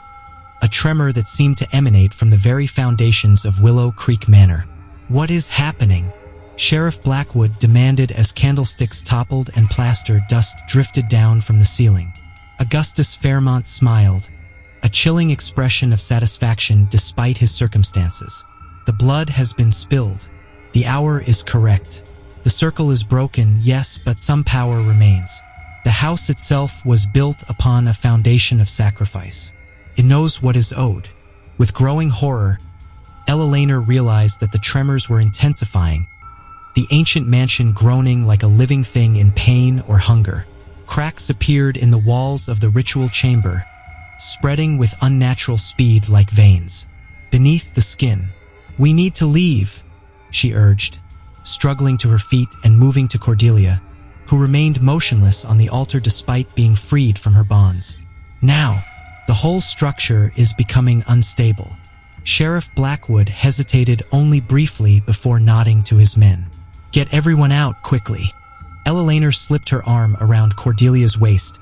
a tremor that seemed to emanate from the very foundations of Willow Creek Manor. "What is happening?" Sheriff Blackwood demanded as candlesticks toppled and plaster dust drifted down from the ceiling. Augustus Fairmont smiled, a chilling expression of satisfaction despite his circumstances. "The blood has been spilled. The hour is correct. The circle is broken, yes, but some power remains. The house itself was built upon a foundation of sacrifice. It knows what is owed." With growing horror, Eleanor realized that the tremors were intensifying, the ancient mansion groaning like a living thing in pain or hunger. Cracks appeared in the walls of the ritual chamber, spreading with unnatural speed like veins. Beneath the skin. "We need to leave," she urged, struggling to her feet and moving to Cordelia, who remained motionless on the altar despite being freed from her bonds. "Now." The whole structure is becoming unstable. Sheriff Blackwood hesitated only briefly before nodding to his men. "Get everyone out, quickly." Eleanor slipped her arm around Cordelia's waist,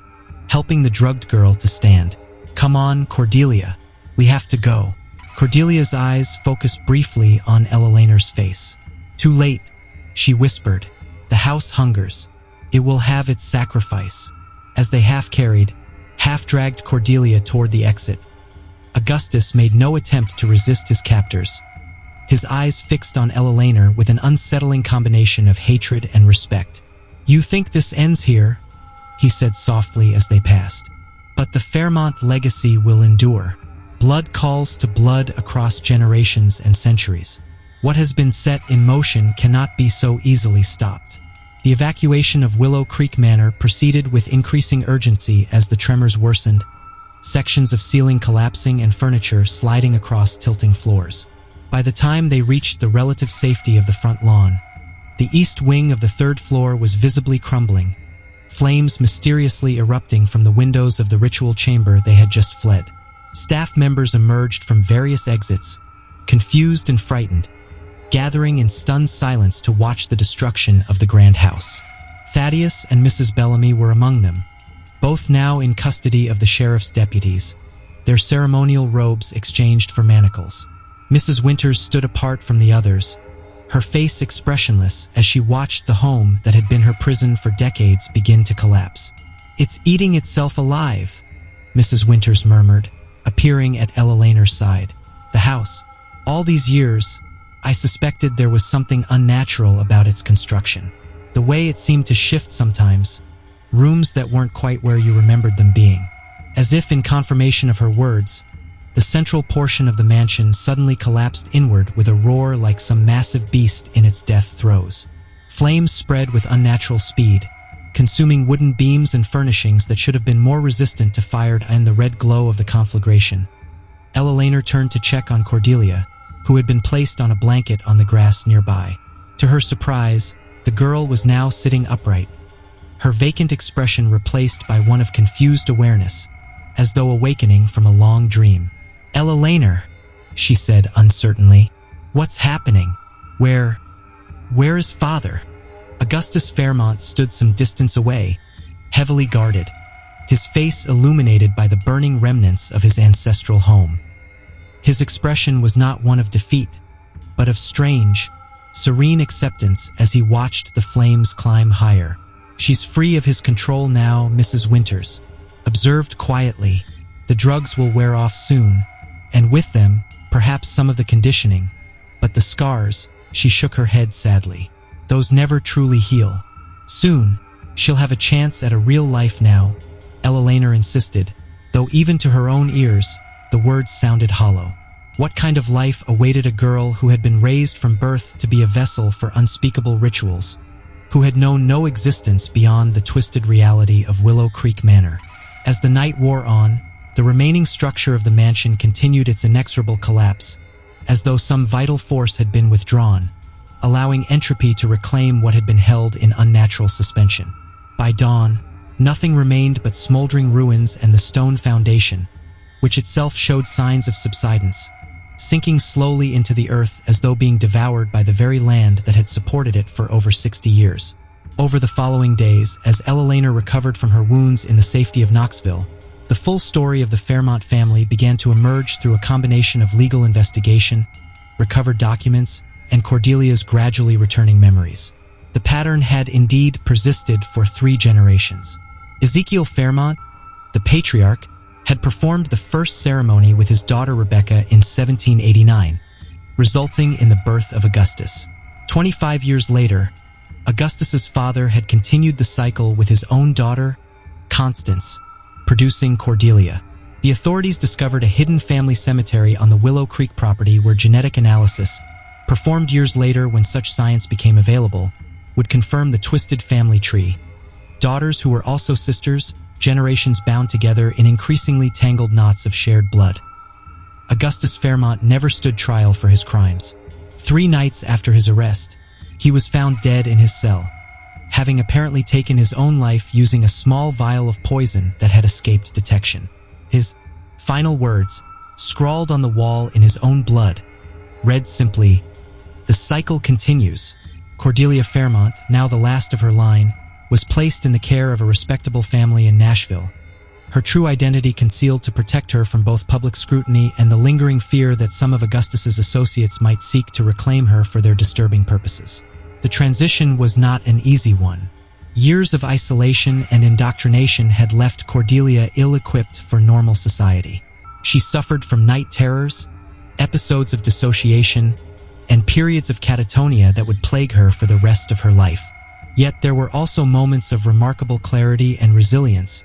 helping the drugged girl to stand. "Come on, Cordelia. We have to go." Cordelia's eyes focused briefly on Eleanor's face. "Too late," she whispered. "The house hungers. It will have its sacrifice." As they half-dragged Cordelia toward the exit, Augustus made no attempt to resist his captors, his eyes fixed on Eleanor with an unsettling combination of hatred and respect. "You think this ends here?" he said softly as they passed. "But the Fairmont legacy will endure. Blood calls to blood across generations and centuries. What has been set in motion cannot be so easily stopped." The evacuation of Willow Creek Manor proceeded with increasing urgency as the tremors worsened, sections of ceiling collapsing and furniture sliding across tilting floors. By the time they reached the relative safety of the front lawn, the east wing of the third floor was visibly crumbling, flames mysteriously erupting from the windows of the ritual chamber they had just fled. Staff members emerged from various exits, confused and frightened, gathering in stunned silence to watch the destruction of the grand house. Thaddeus and Mrs. Bellamy were among them, both now in custody of the sheriff's deputies, their ceremonial robes exchanged for manacles. Mrs. Winters stood apart from the others, her face expressionless as she watched the home that had been her prison for decades begin to collapse. "It's eating itself alive," Mrs. Winters murmured, appearing at Eleanor's side. "The house. All these years, I suspected there was something unnatural about its construction. The way it seemed to shift sometimes, rooms that weren't quite where you remembered them being." As if in confirmation of her words, the central portion of the mansion suddenly collapsed inward with a roar like some massive beast in its death throes. Flames spread with unnatural speed, consuming wooden beams and furnishings that should have been more resistant to fire in the red glow of the conflagration. Eleanor turned to check on Cordelia, who had been placed on a blanket on the grass nearby. To her surprise, the girl was now sitting upright, her vacant expression replaced by one of confused awareness, as though awakening from a long dream. "Eleanor," she said uncertainly, "what's happening? Where is Father?" Augustus Fairmont stood some distance away, heavily guarded, his face illuminated by the burning remnants of his ancestral home. His expression was not one of defeat, but of strange, serene acceptance as he watched the flames climb higher. "She's free of his control now," Mrs. Winters observed quietly. "The drugs will wear off soon, and with them, perhaps some of the conditioning. But the scars," she shook her head sadly, "those never truly heal. Soon, she'll have a chance at a real life now," Eleanor insisted, though even to her own ears, the words sounded hollow. What kind of life awaited a girl who had been raised from birth to be a vessel for unspeakable rituals, who had known no existence beyond the twisted reality of Willow Creek Manor? As the night wore on, the remaining structure of the mansion continued its inexorable collapse, as though some vital force had been withdrawn, allowing entropy to reclaim what had been held in unnatural suspension. By dawn, nothing remained but smoldering ruins and the stone foundation, which itself showed signs of subsidence, sinking slowly into the earth as though being devoured by the very land that had supported it for over 60 years. Over the following days, as Eleanor recovered from her wounds in the safety of Knoxville, the full story of the Fairmont family began to emerge through a combination of legal investigation, recovered documents, and Cordelia's gradually returning memories. The pattern had indeed persisted for 3 generations. Ezekiel Fairmont, the patriarch, had performed the first ceremony with his daughter Rebecca in 1789, resulting in the birth of Augustus. 25 years later, Augustus's father had continued the cycle with his own daughter, Constance, producing Cordelia. The authorities discovered a hidden family cemetery on the Willow Creek property where genetic analysis, performed years later when such science became available, would confirm the twisted family tree. Daughters who were also sisters, generations bound together in increasingly tangled knots of shared blood. Augustus Fairmont never stood trial for his crimes. 3 nights after his arrest, he was found dead in his cell, having apparently taken his own life using a small vial of poison that had escaped detection. His final words, scrawled on the wall in his own blood, read simply, "The cycle continues." Cordelia Fairmont, now the last of her line, was placed in the care of a respectable family in Nashville, her true identity concealed to protect her from both public scrutiny and the lingering fear that some of Augustus's associates might seek to reclaim her for their disturbing purposes. The transition was not an easy one. Years of isolation and indoctrination had left Cordelia ill-equipped for normal society. She suffered from night terrors, episodes of dissociation, and periods of catatonia that would plague her for the rest of her life. Yet there were also moments of remarkable clarity and resilience,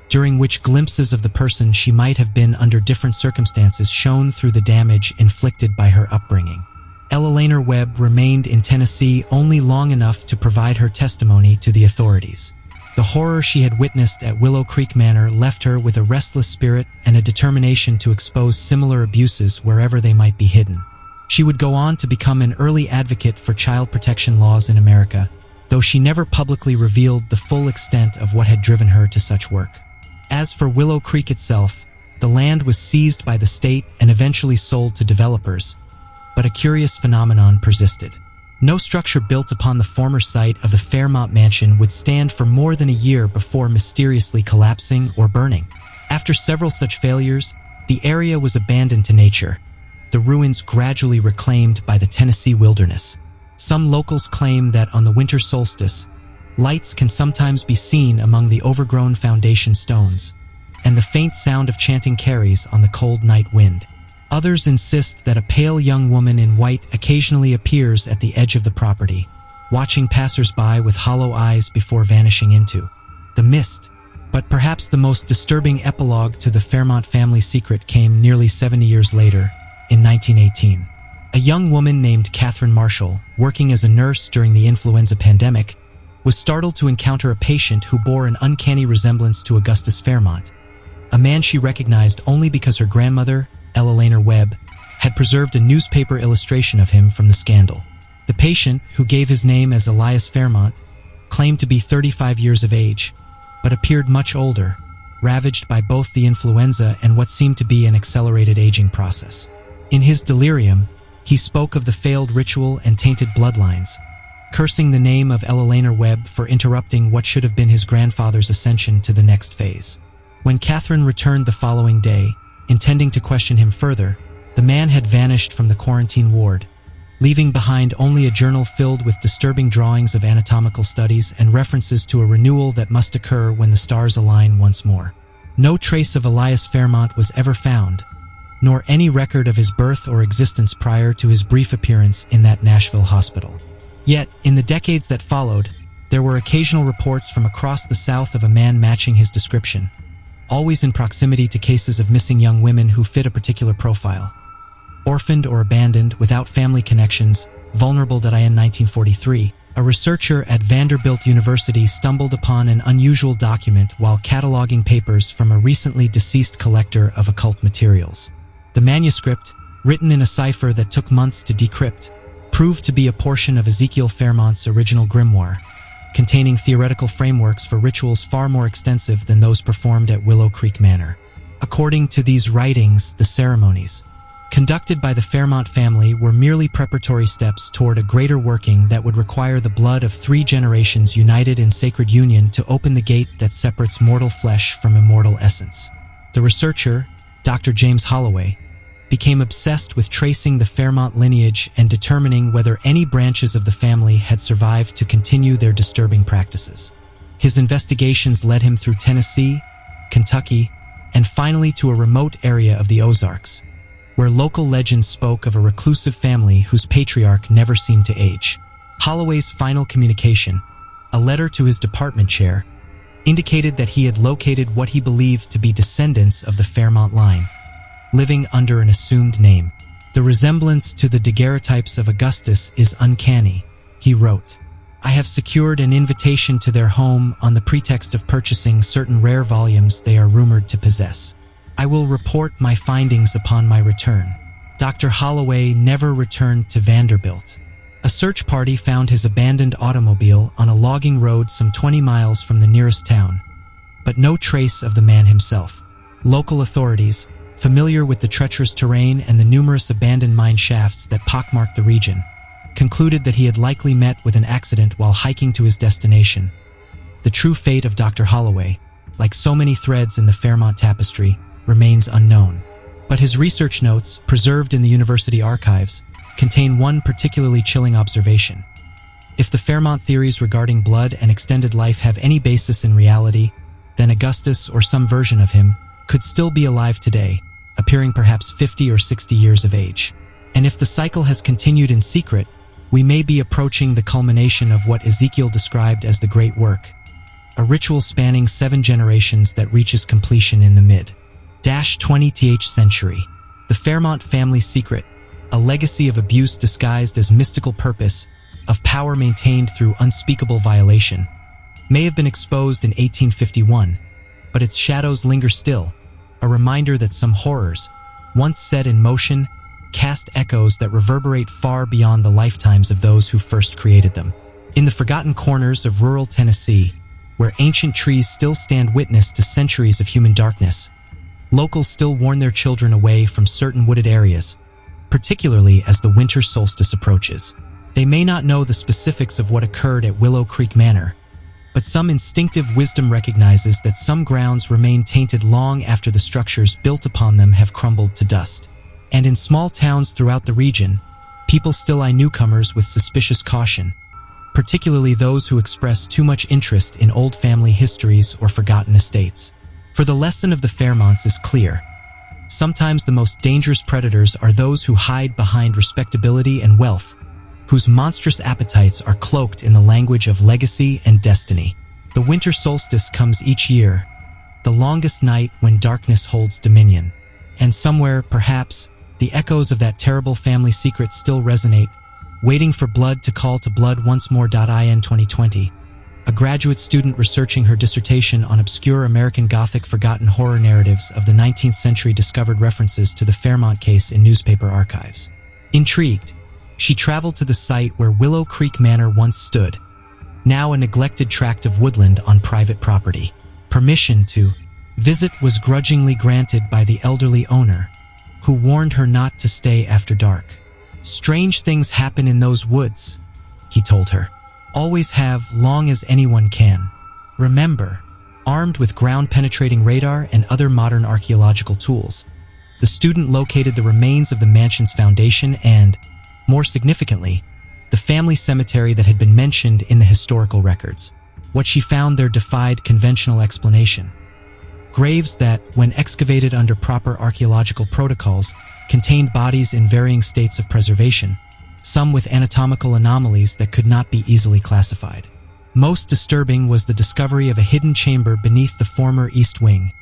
during which glimpses of the person she might have been under different circumstances shone through the damage inflicted by her upbringing. Eleanor Webb remained in Tennessee only long enough to provide her testimony to the authorities. The horror she had witnessed at Willow Creek Manor left her with a restless spirit and a determination to expose similar abuses wherever they might be hidden. She would go on to become an early advocate for child protection laws in America, though she never publicly revealed the full extent of what had driven her to such work. As for Willow Creek itself, the land was seized by the state and eventually sold to developers, but a curious phenomenon persisted. No structure built upon the former site of the Fairmont mansion would stand for more than a year before mysteriously collapsing or burning. After several such failures, the area was abandoned to nature, the ruins gradually reclaimed by the Tennessee wilderness. Some locals claim that on the winter solstice, lights can sometimes be seen among the overgrown foundation stones, and the faint sound of chanting carries on the cold night wind. Others insist that a pale young woman in white occasionally appears at the edge of the property, watching passers-by with hollow eyes before vanishing into the mist. But perhaps the most disturbing epilogue to the Fairmont family secret came nearly 70 years later, in 1918. A young woman named Catherine Marshall, working as a nurse during the influenza pandemic, was startled to encounter a patient who bore an uncanny resemblance to Augustus Fairmont, a man she recognized only because her grandmother, Eleanor Webb, had preserved a newspaper illustration of him from the scandal. The patient, who gave his name as Elias Fairmont, claimed to be 35 years of age, but appeared much older, ravaged by both the influenza and what seemed to be an accelerated aging process. In his delirium, he spoke of the failed ritual and tainted bloodlines, cursing the name of Eleanor Webb for interrupting what should have been his grandfather's ascension to the next phase. When Catherine returned the following day, intending to question him further, the man had vanished from the quarantine ward, leaving behind only a journal filled with disturbing drawings of anatomical studies and references to a renewal that must occur when the stars align once more. No trace of Elias Fairmont was ever found, nor any record of his birth or existence prior to his brief appearance in that Nashville hospital. Yet, in the decades that followed, there were occasional reports from across the South of a man matching his description, always in proximity to cases of missing young women who fit a particular profile. Orphaned or abandoned, without family connections, vulnerable.in 1943, a researcher at Vanderbilt University stumbled upon an unusual document while cataloging papers from a recently deceased collector of occult materials. The manuscript, written in a cipher that took months to decrypt, proved to be a portion of Ezekiel Fairmont's original grimoire, containing theoretical frameworks for rituals far more extensive than those performed at Willow Creek Manor. According to these writings, the ceremonies conducted by the Fairmont family were merely preparatory steps toward a greater working that would require the blood of 3 generations united in sacred union to open the gate that separates mortal flesh from immortal essence. The researcher, Dr. James Holloway, became obsessed with tracing the Fairmont lineage and determining whether any branches of the family had survived to continue their disturbing practices. His investigations led him through Tennessee, Kentucky, and finally to a remote area of the Ozarks, where local legends spoke of a reclusive family whose patriarch never seemed to age. Holloway's final communication, a letter to his department chair, indicated that he had located what he believed to be descendants of the Fairmont line, living under an assumed name. The resemblance to the daguerreotypes of Augustus is uncanny, he wrote. I have secured an invitation to their home on the pretext of purchasing certain rare volumes they are rumored to possess. I will report my findings upon my return. Dr. Holloway never returned to Vanderbilt. A search party found his abandoned automobile on a logging road some 20 miles from the nearest town, but no trace of the man himself. Local authorities, familiar with the treacherous terrain and the numerous abandoned mine shafts that pockmarked the region, concluded that he had likely met with an accident while hiking to his destination. The true fate of Dr. Holloway, like so many threads in the Fairmont tapestry, remains unknown. But his research notes, preserved in the university archives, contain one particularly chilling observation. If the Fairmont theories regarding blood and extended life have any basis in reality, then Augustus, or some version of him, could still be alive today, appearing perhaps 50 or 60 years of age. And if the cycle has continued in secret, we may be approaching the culmination of what Ezekiel described as the Great Work, a ritual spanning 7 generations that reaches completion in the mid-20th century. The Fairmont family secret, a legacy of abuse disguised as mystical purpose, of power maintained through unspeakable violation, may have been exposed in 1851, but its shadows linger still, a reminder that some horrors, once set in motion, cast echoes that reverberate far beyond the lifetimes of those who first created them. In the forgotten corners of rural Tennessee, where ancient trees still stand witness to centuries of human darkness, locals still warn their children away from certain wooded areas, particularly as the winter solstice approaches. They may not know the specifics of what occurred at Willow Creek Manor, but some instinctive wisdom recognizes that some grounds remain tainted long after the structures built upon them have crumbled to dust. And in small towns throughout the region, people still eye newcomers with suspicious caution, particularly those who express too much interest in old family histories or forgotten estates. For the lesson of the Fairmonts is clear. Sometimes the most dangerous predators are those who hide behind respectability and wealth, whose monstrous appetites are cloaked in the language of legacy and destiny. The winter solstice comes each year, the longest night when darkness holds dominion. And somewhere, perhaps, the echoes of that terrible family secret still resonate, waiting for blood to call to blood once more. In 2020, a graduate student researching her dissertation on obscure American Gothic forgotten horror narratives of the 19th century discovered references to the Fairmont case in newspaper archives. Intrigued, she traveled to the site where Willow Creek Manor once stood, now a neglected tract of woodland on private property. Permission to visit was grudgingly granted by the elderly owner, who warned her not to stay after dark. "Strange things happen in those woods," he told her. "Always have, long as anyone can. Remember." Armed with ground-penetrating radar and other modern archaeological tools, the student located the remains of the mansion's foundation and, more significantly, the family cemetery that had been mentioned in the historical records. What she found there defied conventional explanation. Graves that, when excavated under proper archaeological protocols, contained bodies in varying states of preservation, some with anatomical anomalies that could not be easily classified. Most disturbing was the discovery of a hidden chamber beneath the former east wing,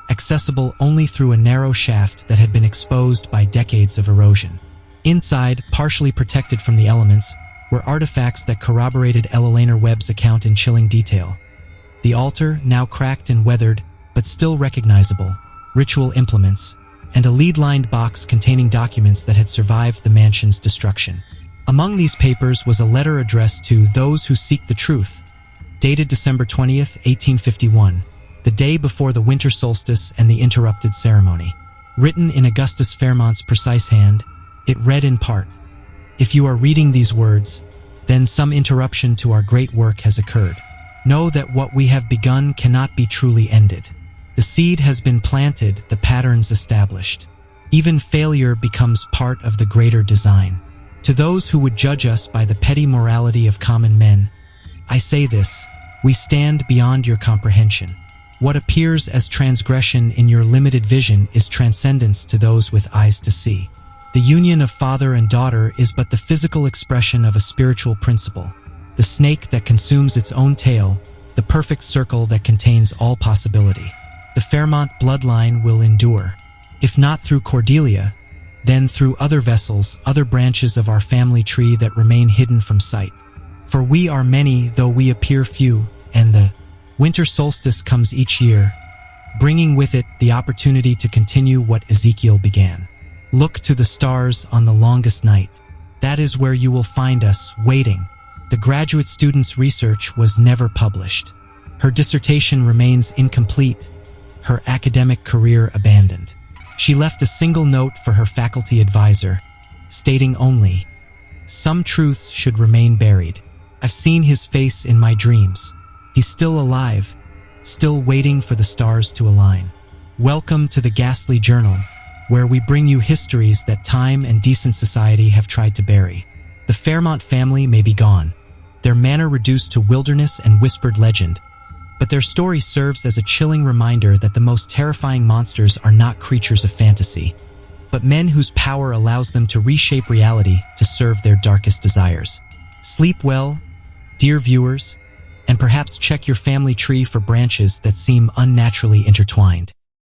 accessible only through a narrow shaft that had been exposed by decades of erosion. Inside, partially protected from the elements, were artifacts that corroborated Eleanor Webb's account in chilling detail. The altar, now cracked and weathered, but still recognizable, ritual implements, and a lead-lined box containing documents that had survived the mansion's destruction. Among these papers was a letter addressed to those who seek the truth, dated December 20th, 1851, the day before the winter solstice and the interrupted ceremony. Written in Augustus Fairmont's precise hand, it read in part, "If you are reading these words, then some interruption to our great work has occurred. Know that what we have begun cannot be truly ended. The seed has been planted, the patterns established. Even failure becomes part of the greater design. To those who would judge us by the petty morality of common men, I say this, we stand beyond your comprehension. What appears as transgression in your limited vision is transcendence to those with eyes to see. The union of father and daughter is but the physical expression of a spiritual principle, the snake that consumes its own tail, the perfect circle that contains all possibility. The Fairmont bloodline will endure, if not through Cordelia, then through other vessels, other branches of our family tree that remain hidden from sight. For we are many, though we appear few, and the winter solstice comes each year, bringing with it the opportunity to continue what Ezekiel began. Look to the stars on the longest night. That is where you will find us, waiting." The graduate student's research was never published. Her dissertation remains incomplete, her academic career abandoned. She left a single note for her faculty advisor, stating only, "Some truths should remain buried. I've seen his face in my dreams. He's still alive, still waiting for the stars to align." Welcome to the Ghastly Journal, where we bring you histories that time and decent society have tried to bury. The Fairmont family may be gone, their manor reduced to wilderness and whispered legend, but their story serves as a chilling reminder that the most terrifying monsters are not creatures of fantasy, but men whose power allows them to reshape reality to serve their darkest desires. Sleep well, dear viewers, and perhaps check your family tree for branches that seem unnaturally intertwined.